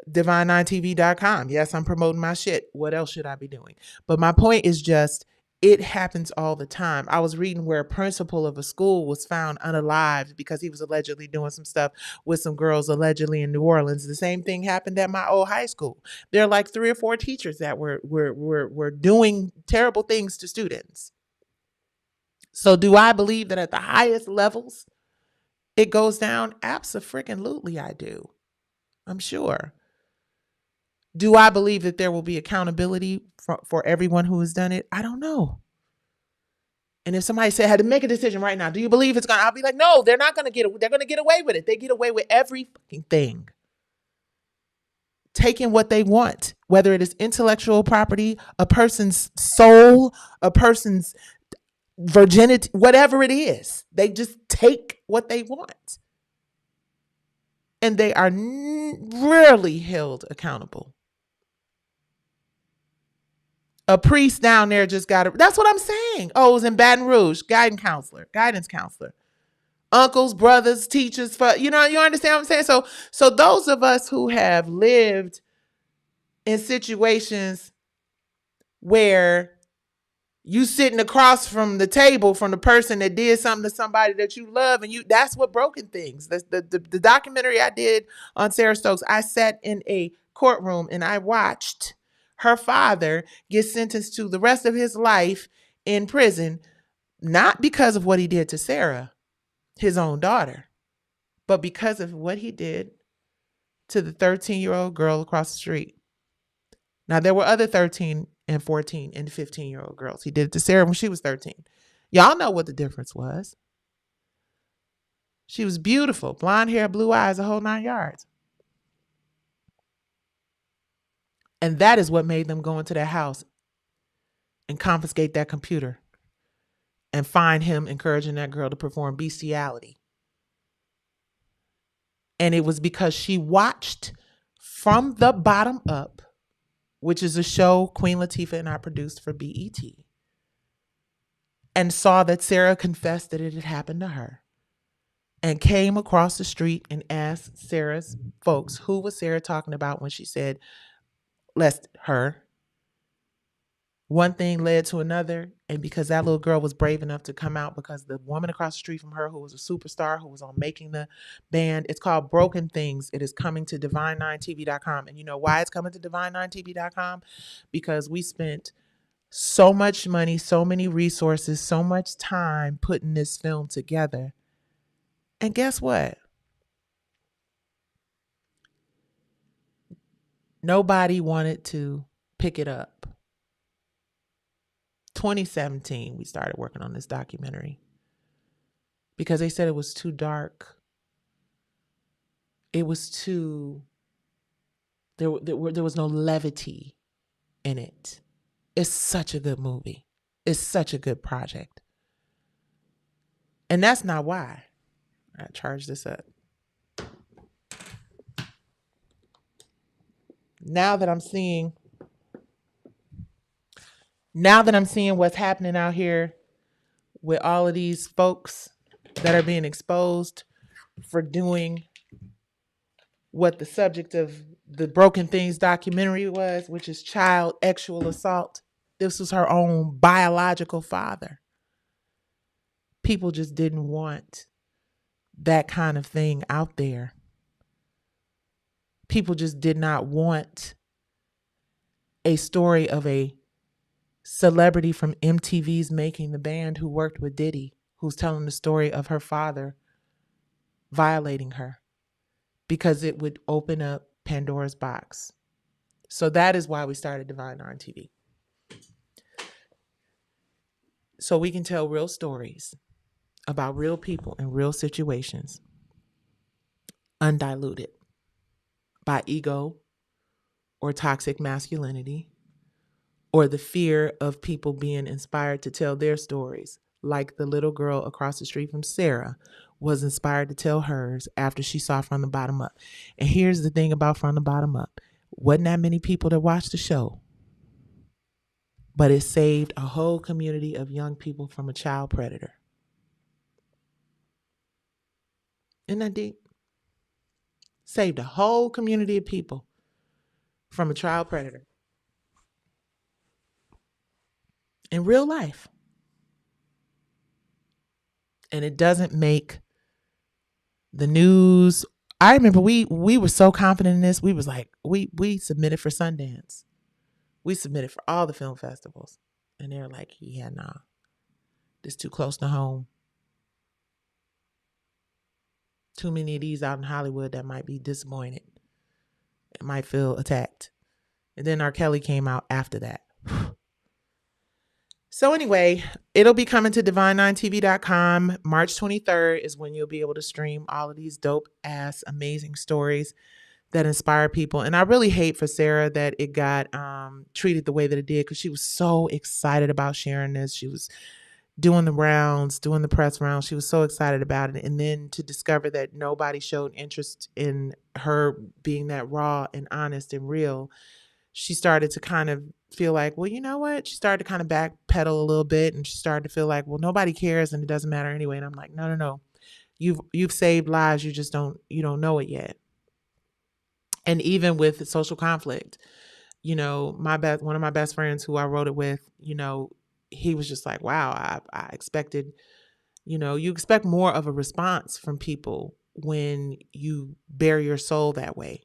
divine9tv.com. Yes, I'm promoting my shit. What else should I be doing? But my point is just it happens all the time. I was reading where a principal of a school was found unalived because he was allegedly doing some stuff with some girls allegedly in New Orleans. The same thing happened at my old high school. There are like 3 or 4 teachers that were doing terrible things to students. So do I believe that at the highest levels it goes down? Absolutely I do. I'm sure. Do I believe that there will be accountability for everyone who has done it? I don't know. And if somebody said had to make a decision right now, do you believe it's gonna? I'll be like, no, they're not gonna get. They're gonna get away with it. They get away with every fucking thing. Taking what they want, whether it is intellectual property, a person's soul, a person's virginity, whatever it is, they just take what they want. And they are rarely held accountable. A priest down there just got it. That's what I'm saying. Oh, it was in Baton Rouge, guidance counselor. Uncles, brothers, teachers, you understand what I'm saying? So those of us who have lived in situations where you sitting across from the table from the person that did something to somebody that you love, and that's what Broken Things. The documentary I did on Sarah Stokes, I sat in a courtroom and I watched her father get sentenced to the rest of his life in prison, not because of what he did to Sarah, his own daughter, but because of what he did to the 13-year-old girl across the street. Now, there were other 13 and 14 and 15-year-old girls. He did it to Sarah when she was 13. Y'all know what the difference was. She was beautiful, blonde hair, blue eyes, a whole 9 yards. And that is what made them go into their house and confiscate that computer and find him encouraging that girl to perform bestiality. And it was because she watched From the Bottom Up, which is a show Queen Latifah and I produced for BET, and saw that Sarah confessed that it had happened to her, and came across the street and asked Sarah's folks, who was Sarah talking about when she said, her. One thing led to another, and because that little girl was brave enough to come out, because the woman across the street from her, who was a superstar, who was on Making the Band, it's called Broken Things. It is coming to divine9tv.com. And you know why it's coming to divine9tv.com? Because we spent so much money, so many resources, so much time putting this film together. And guess what? Nobody wanted to pick it up. 2017, we started working on this documentary because they said it was too dark. It was too, there was no levity in it. It's such a good movie. It's such a good project. And that's not why I charged this up. Now that I'm seeing what's happening out here with all of these folks that are being exposed for doing what the subject of the Broken Things documentary was, which is child sexual assault. This was her own biological father. People just didn't want that kind of thing out there. People just did not want a story of a celebrity from MTV's Making the Band who worked with Diddy, who's telling the story of her father violating her, because it would open up Pandora's box. So that is why we started Divine Nine TV. So we can tell real stories about real people and real situations, undiluted by ego or toxic masculinity or the fear of people being inspired to tell their stories, like the little girl across the street from Sarah was inspired to tell hers after she saw From the Bottom Up. And here's the thing about From the Bottom Up. Wasn't that many people that watched the show, but it saved a whole community of young people from a child predator. Isn't that deep? Saved a whole community of people from a child predator. In real life. And it doesn't make the news. I remember we were so confident in this. We was like, we submitted for Sundance. We submitted for all the film festivals. And they're like, yeah, nah. This too close to home. Too many of these out in Hollywood that might be disappointed. It might feel attacked. And then R. Kelly came out after that. So anyway, it'll be coming to divine9tv.com. March 23rd is when you'll be able to stream all of these dope ass amazing stories that inspire people. And I really hate for Sarah that it got treated the way that it did, because she was so excited about sharing this. She was doing the rounds, doing the press rounds. She was so excited about it. And then to discover that nobody showed interest in her being that raw and honest and real, she started to kind of feel like, well, you know what? She started to kind of backpedal a little bit, and she started to feel like, well, nobody cares and it doesn't matter anyway. And I'm like, no. You've saved lives. You don't know it yet. And even with social conflict, one of my best friends who I wrote it with, he was just like, wow, I expected, you expect more of a response from people when you bare your soul that way.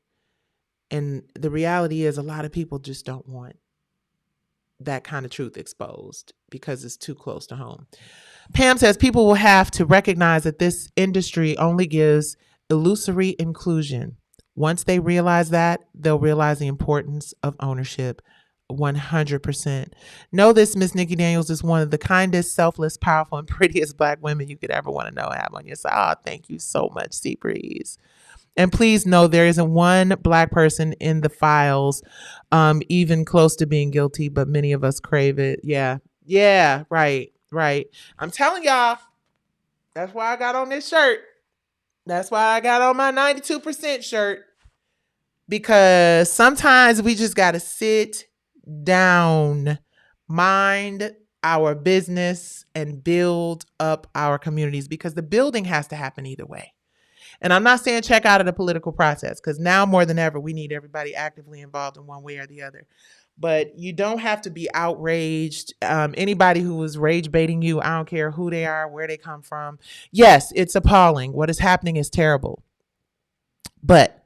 And the reality is a lot of people just don't want that kind of truth exposed because it's too close to home. Pam says people will have to recognize that this industry only gives illusory inclusion. Once they realize that, they'll realize the importance of ownership. 100%. Know this, Miss Nikki Daniels is one of the kindest, selfless, powerful, and prettiest Black women you could ever want to know, have on your side. Oh, thank you so much, Sea Breeze. And please know there isn't one Black person in the files, even close to being guilty, but many of us crave it. Yeah, right. I'm telling y'all, that's why I got on this shirt. That's why I got on my 92% shirt. Because sometimes we just got to sit down, mind our business, and build up our communities, because the building has to happen either way. And I'm not saying check out of the political process, because now more than ever, we need everybody actively involved in one way or the other. But you don't have to be outraged. Anybody who is rage baiting you, I don't care who they are, where they come from. Yes, it's appalling. What is happening is terrible. But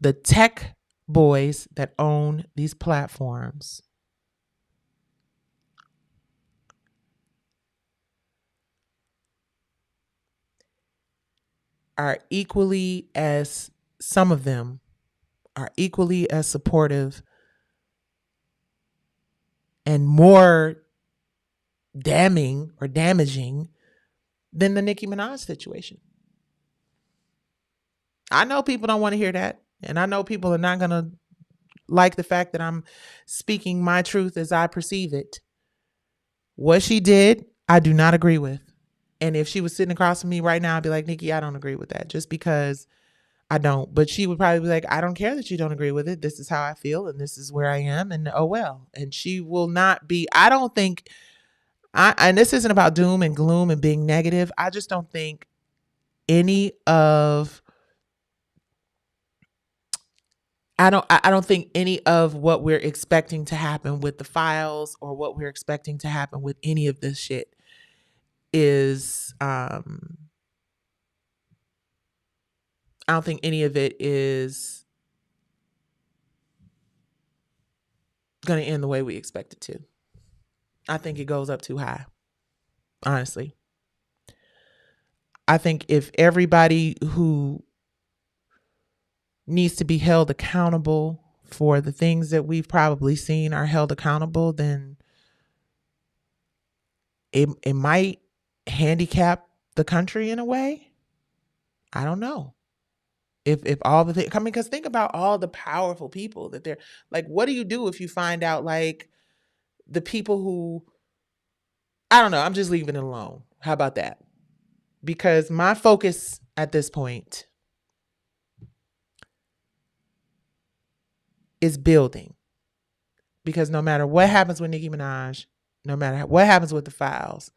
the tech boys that own these platforms are equally as, some of them are equally as supportive and more damning or damaging than the Nicki Minaj situation. I know people don't want to hear that. And I know people are not going to like the fact that I'm speaking my truth as I perceive it. What she did, I do not agree with. And if she was sitting across from me right now, I'd be like, Nicki, I don't agree with that, just because I don't. But she would probably be like, I don't care that you don't agree with it. This is how I feel and this is where I am. And oh well. And she will not be, I don't think, and this isn't about doom and gloom and being negative. I just don't think any of, I don't think any of what we're expecting to happen with the files or what we're expecting to happen with any of this shit is I don't think any of it is going to end the way we expect it to. I think it goes up too high. Honestly. I think if everybody who needs to be held accountable for the things that we've probably seen are held accountable, then it might handicap the country in a way. I don't know. If all the things, I mean, because think about all the powerful people that they're like, what do you do if you find out like the people who, I don't know, I'm just leaving it alone. How about that? Because my focus at this point is building. Because no matter what happens with Nicki Minaj, no matter what happens with the files,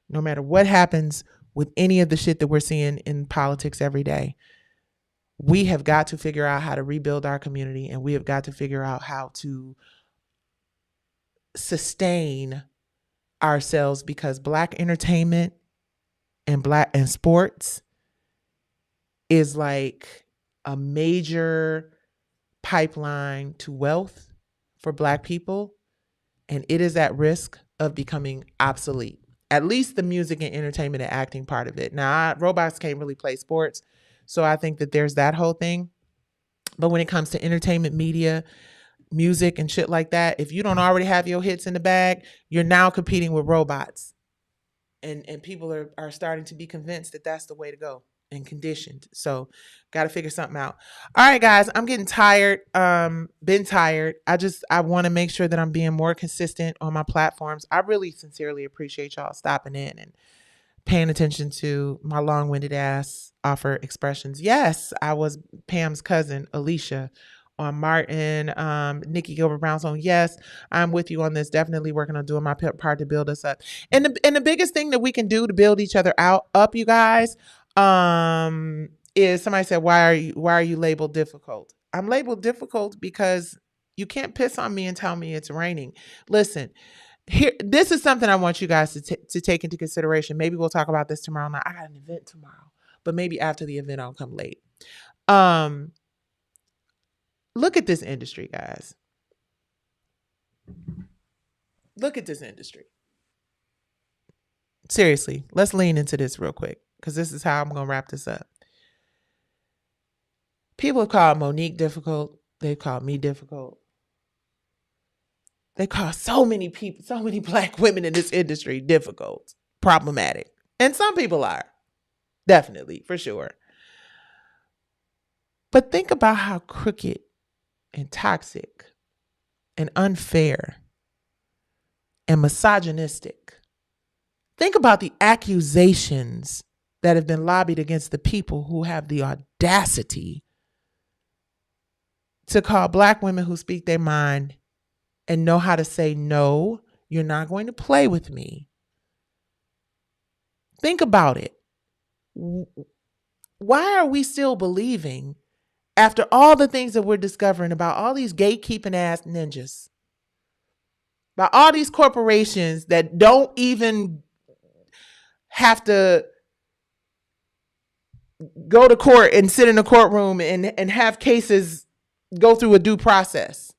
no matter what happens with any of the shit that we're seeing in politics every day, we have got to figure out how to rebuild our community, and we have got to figure out how to sustain ourselves, because Black entertainment and sports is like a major pipeline to wealth for Black people, and it is at risk of becoming obsolete. At least the music and entertainment and acting part of it. Now, robots can't really play sports, so I think that there's that whole thing. But when it comes to entertainment media, music and shit like that, if you don't already have your hits in the bag, you're now competing with robots. And people are starting to be convinced that that's the way to go and conditioned. So got to figure something out. All right, guys, I'm getting tired. Been tired. I want to make sure that I'm being more consistent on my platforms. I really sincerely appreciate y'all stopping in and paying attention to my long-winded ass offer expressions. Yes, I was Pam's cousin, Alicia, on Martin, Nikki Gilbert Brownstone. Yes, I'm with you on this. Definitely working on doing my part to build us up. And the biggest thing that we can do to build each other up, you guys, is somebody said, why are you labeled difficult? I'm labeled difficult because you can't piss on me and tell me it's raining. Listen, here, this is something I want you guys to take into consideration. Maybe we'll talk about this tomorrow night. I got an event tomorrow, but maybe after the event I'll come late. Look at this industry, guys. Look at this industry. Seriously, let's lean into this real quick, because this is how I'm going to wrap this up. People have called Monique difficult. They've called me difficult. They call so many people, so many Black women in this industry difficult, problematic. And some people are. Definitely, for sure. But think about how crooked and toxic and unfair and misogynistic. Think about the accusations that have been lobbied against the people who have the audacity to call Black women who speak their mind and know how to say, no, you're not going to play with me. Think about it. Why are we still believing, after all the things that we're discovering about all these gatekeeping ass ninjas, about all these corporations that don't even have to go to court and sit in a courtroom and have cases go through a due process?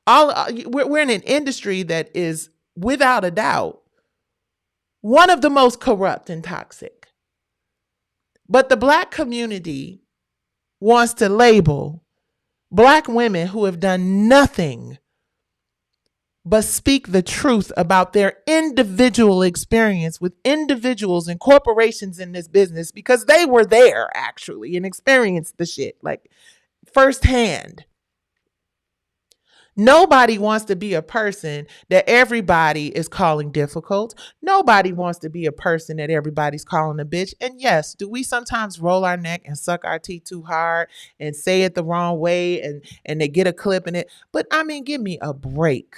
We're in an industry that is, without a doubt, one of the most corrupt and toxic. But the Black community wants to label Black women who have done nothing but speak the truth about their individual experience with individuals and corporations in this business, because they were there actually and experienced the shit like firsthand. Nobody wants to be a person that everybody is calling difficult. Nobody wants to be a person that everybody's calling a bitch. And yes, do we sometimes roll our neck and suck our teeth too hard and say it the wrong way and they get a clip in it? But I mean, give me a break.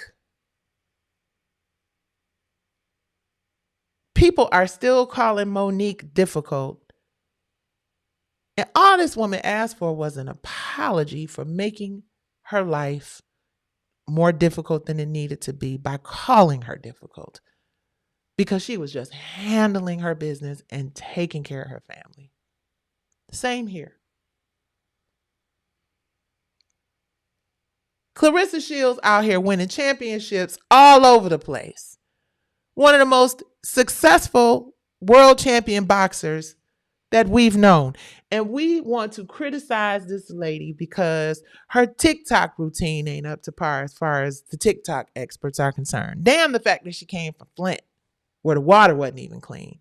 People are still calling Monique difficult. And all this woman asked for was an apology for making her life more difficult than it needed to be by calling her difficult, because she was just handling her business and taking care of her family. Same here. Clarissa Shields out here winning championships all over the place. One of the most successful world champion boxers that we've known. And we want to criticize this lady because her TikTok routine ain't up to par as far as the TikTok experts are concerned. Damn the fact that she came from Flint, where the water wasn't even clean.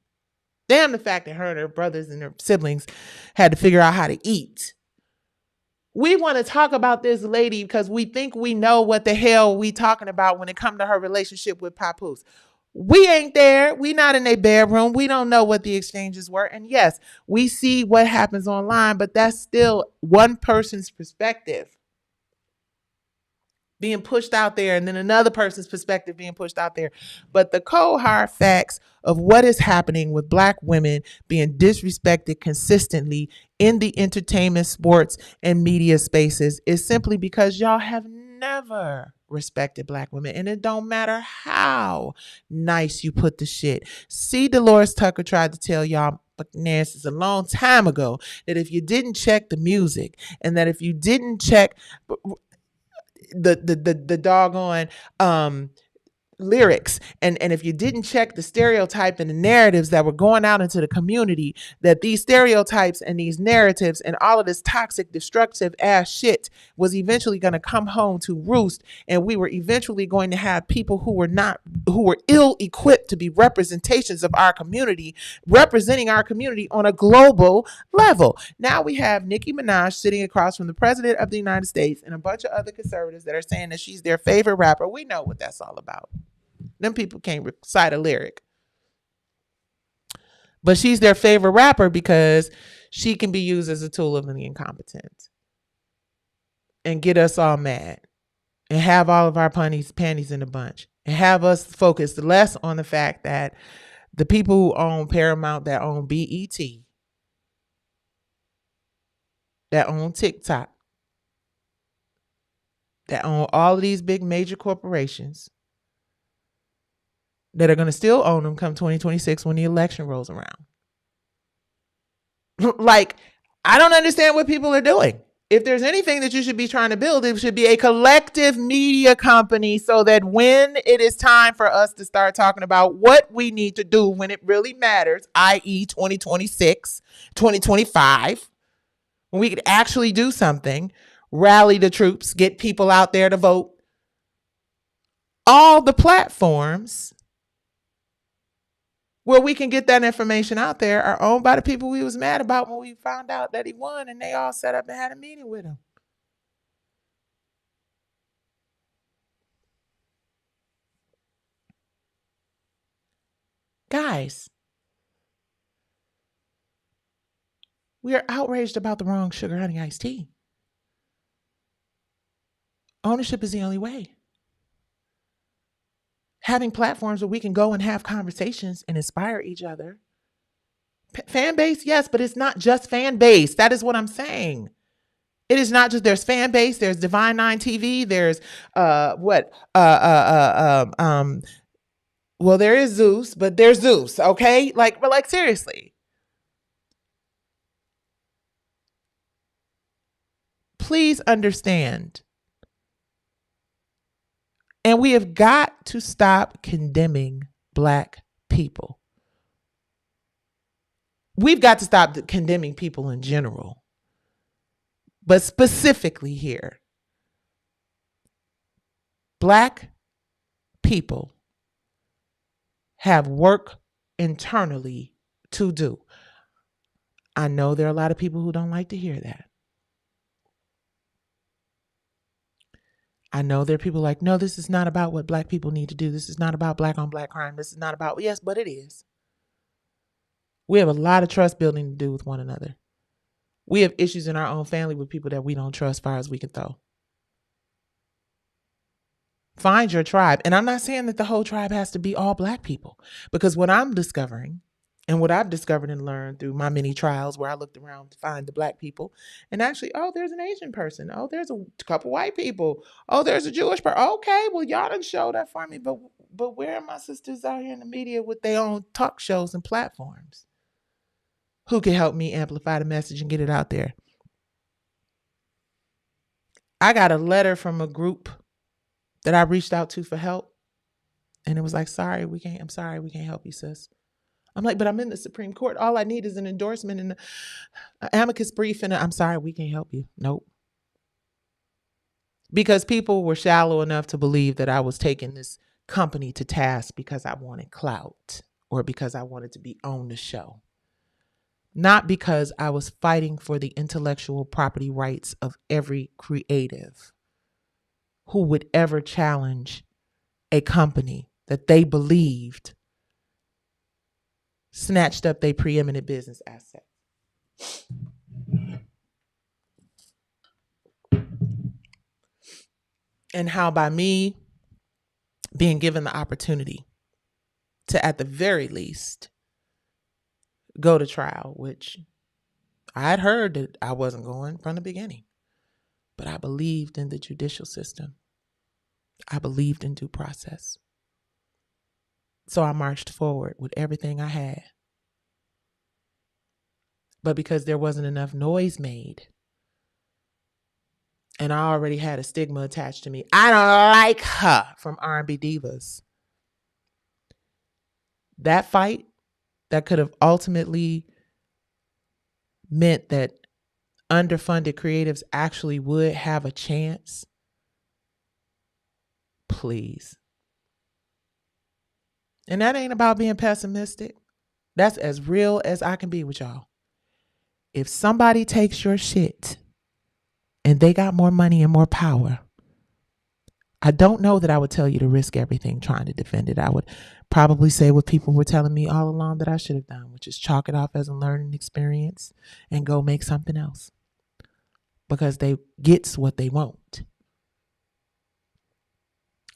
Damn the fact that her and her brothers and her siblings had to figure out how to eat. We want to talk about this lady because we think we know what the hell we talking about when it comes to her relationship with Papoose. We ain't there. We not in a bedroom. We don't know what the exchanges were. And yes, we see what happens online, but that's still one person's perspective being pushed out there, and then another person's perspective being pushed out there. But the cold hard facts of what is happening with Black women being disrespected consistently in the entertainment, sports, and media spaces is simply because y'all have never respected Black women. And it don't matter how nice you put the shit. See, Dolores Tucker tried to tell y'all Nancy's a long time ago that if you didn't check the music and that if you didn't check the doggone lyrics, and if you didn't check the stereotype and the narratives that were going out into the community, that these stereotypes and these narratives and all of this toxic destructive ass shit was eventually going to come home to roost, and we were eventually going to have people who were ill equipped to be representations of our community, representing our community on a global level. Now we have Nicki Minaj sitting across from the president of the United States and a bunch of other conservatives that are saying that she's their favorite rapper. We know what that's all about. Them people can't recite a lyric. But she's their favorite rapper because she can be used as a tool of the incompetent and get us all mad and have all of our panties in a bunch and have us focus less on the fact that the people who own Paramount, that own BET, that own TikTok, that own all of these big major corporations, that are going to still own them come 2026 when the election rolls around. Like, I don't understand what people are doing. If there's anything that you should be trying to build, it should be a collective media company so that when it is time for us to start talking about what we need to do when it really matters, i.e. 2026, 2025, when we could actually do something, rally the troops, get people out there to vote, all the platforms where we can get that information out there are owned by the people we was mad about when we found out that he won, and they all set up and had a meeting with him. Guys, we are outraged about the wrong sugar honey iced tea. Ownership is the only way. Having platforms where we can go and have conversations and inspire each other. Fan base, yes, but it's not just fan base. That is what I'm saying. It is not just, there's fan base, there's Divine 9 TV, there's well, there is Zeus, but there's Zeus, okay? But seriously. Please understand. And we have got to stop condemning Black people. we've got to stop condemning people in general, but specifically here, Black people have work internally to do. I know there are a lot of people who don't like to hear that. I know there are people like, no, this is not about what Black people need to do. This is not about Black on Black crime. This is not about, yes, but it is. We have a lot of trust building to do with one another. We have issues in our own family with people that we don't trust far as we can throw. Find your tribe. And I'm not saying that the whole tribe has to be all Black people, because what I'm discovering and what I've discovered and learned through my many trials where I looked around to find the Black people, and actually, oh, there's an Asian person. Oh, there's a couple white people. Oh, there's a Jewish person. Okay, well, y'all didn't show that for me. But where are my sisters out here in the media with their own talk shows and platforms who can help me amplify the message and get it out there? I got a letter from a group that I reached out to for help, and it was like, I'm sorry, we can't help you, sis. I'm like, but I'm in the Supreme Court. All I need is an endorsement and an amicus brief, and I'm sorry, we can't help you. Nope. Because people were shallow enough to believe that I was taking this company to task because I wanted clout or because I wanted to be on the show. Not because I was fighting for the intellectual property rights of every creative who would ever challenge a company that they believed snatched up their preeminent business asset. And how by me being given the opportunity to, at the very least, go to trial, which I had heard that I wasn't going from the beginning, but I believed in the judicial system. I believed in due process. So I marched forward with everything I had. But because there wasn't enough noise made, and I already had a stigma attached to me, I don't like her, from R&B divas. That fight that could have ultimately meant that underfunded creatives actually would have a chance. Please. And that ain't about being pessimistic. That's as real as I can be with y'all. If somebody takes your shit and they got more money and more power, I don't know that I would tell you to risk everything trying to defend it. I would probably say what people were telling me all along that I should have done, which is chalk it off as a learning experience and go make something else. Because they gets what they want.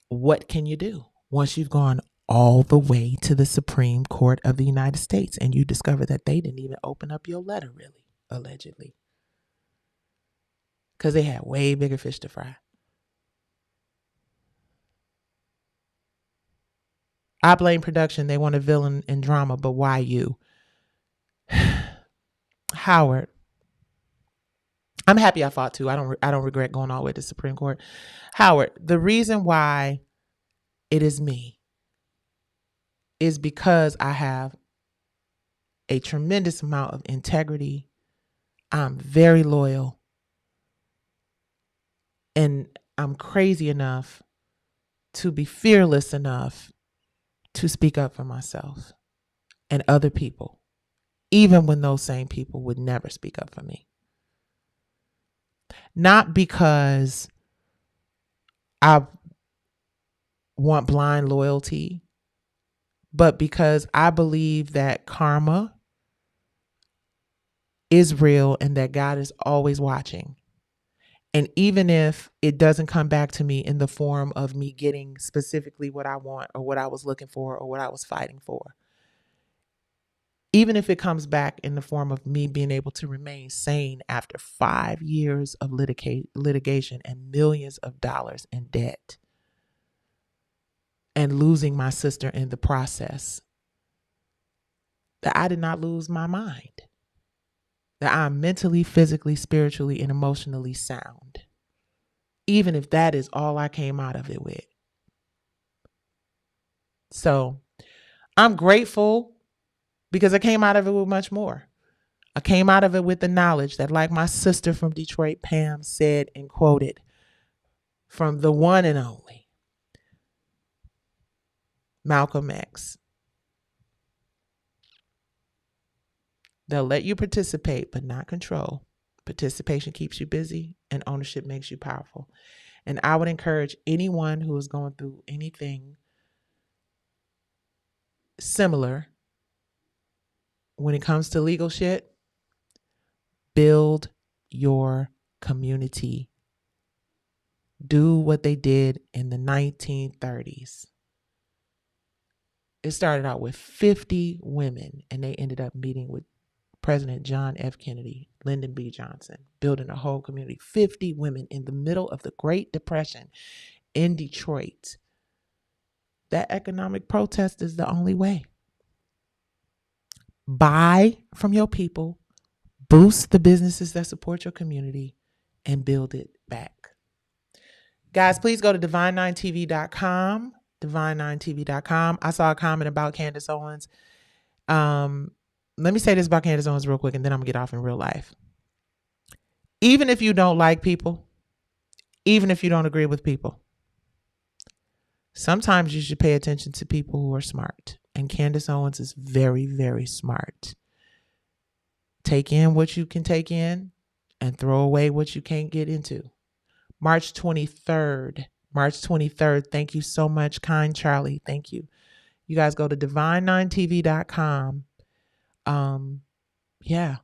What can you do once you've gone all the way to the Supreme Court of the United States and you discover that they didn't even open up your letter, really, allegedly? Because they had way bigger fish to fry. I blame production. They want a villain in drama, but why you? Howard, I'm happy I fought too. I don't regret going all the way to the Supreme Court. Howard, the reason why it is me is because I have a tremendous amount of integrity. I'm very loyal. And I'm crazy enough to be fearless enough to speak up for myself and other people, even when those same people would never speak up for me. Not because I want blind loyalty, but because I believe that karma is real and that God is always watching. And even if it doesn't come back to me in the form of me getting specifically what I want or what I was looking for or what I was fighting for, even if it comes back in the form of me being able to remain sane after 5 years of litigation and millions of dollars in debt and losing my sister in the process, that I did not lose my mind, that I'm mentally, physically, spiritually, and emotionally sound, even if that is all I came out of it with. So I'm grateful because I came out of it with much more. I came out of it with the knowledge that, like my sister from Detroit, Pam, said and quoted from the one and only Malcolm X, they'll let you participate, but not control. Participation keeps you busy and ownership makes you powerful. And I would encourage anyone who is going through anything similar when it comes to legal shit, build your community. Do what they did in the 1930s. It started out with 50 women, and they ended up meeting with President John F. Kennedy, Lyndon B. Johnson, building a whole community. 50 women in the middle of the Great Depression in Detroit. That economic protest is the only way. Buy from your people, boost the businesses that support your community, and build it back. Guys, please go to divine9tv.com. divine9tv.com. I saw a comment about Candace Owens. Let me say this about Candace Owens real quick, and then I'm going to get off in real life. Even if you don't like people, even if you don't agree with people, sometimes you should pay attention to people who are smart. And Candace Owens is very, very smart. Take in what you can take in and throw away what you can't get into. March 23rd. Thank you so much, kind Charlie. Thank you. You guys go to divine9tv.com. Yeah.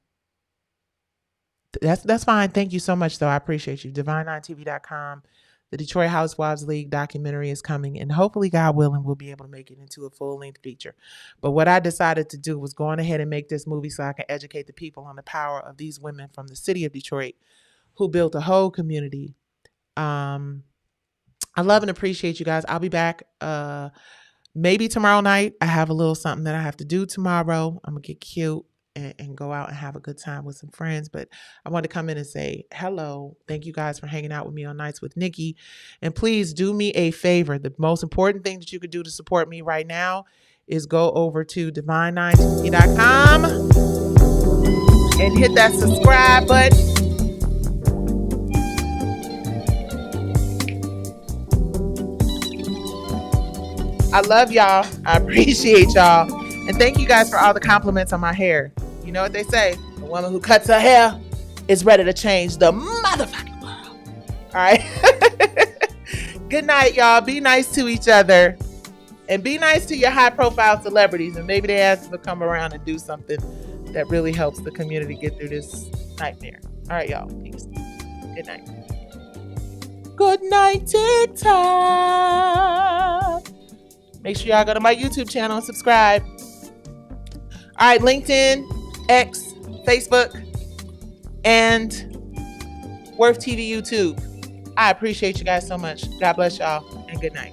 That's fine. Thank you so much, though. I appreciate you. divine9tv.com. The Detroit Housewives League documentary is coming, and hopefully, God willing, we'll be able to make it into a full-length feature. But what I decided to do was go on ahead and make this movie so I can educate the people on the power of these women from the city of Detroit who built a whole community. I love and appreciate you guys. I'll be back maybe tomorrow night. I have a little something that I have to do tomorrow. I'm going to get cute and go out and have a good time with some friends. But I wanted to come in and say hello. Thank you guys for hanging out with me on Nights with Nikki. And please do me a favor. The most important thing that you could do to support me right now is go over to divine9tv.com and hit that subscribe button. I love y'all. I appreciate y'all. And thank you guys for all the compliments on my hair. You know what they say? A woman who cuts her hair is ready to change the motherfucking world. All right. Good night, y'all. Be nice to each other. And be nice to your high-profile celebrities. And maybe they ask them to come around and do something that really helps the community get through this nightmare. All right, y'all. Peace. Good night. Good night, TikTok. Make sure y'all go to my YouTube channel and subscribe. All right, LinkedIn, X, Facebook, and Worth TV YouTube. I appreciate you guys so much. God bless y'all, and good night.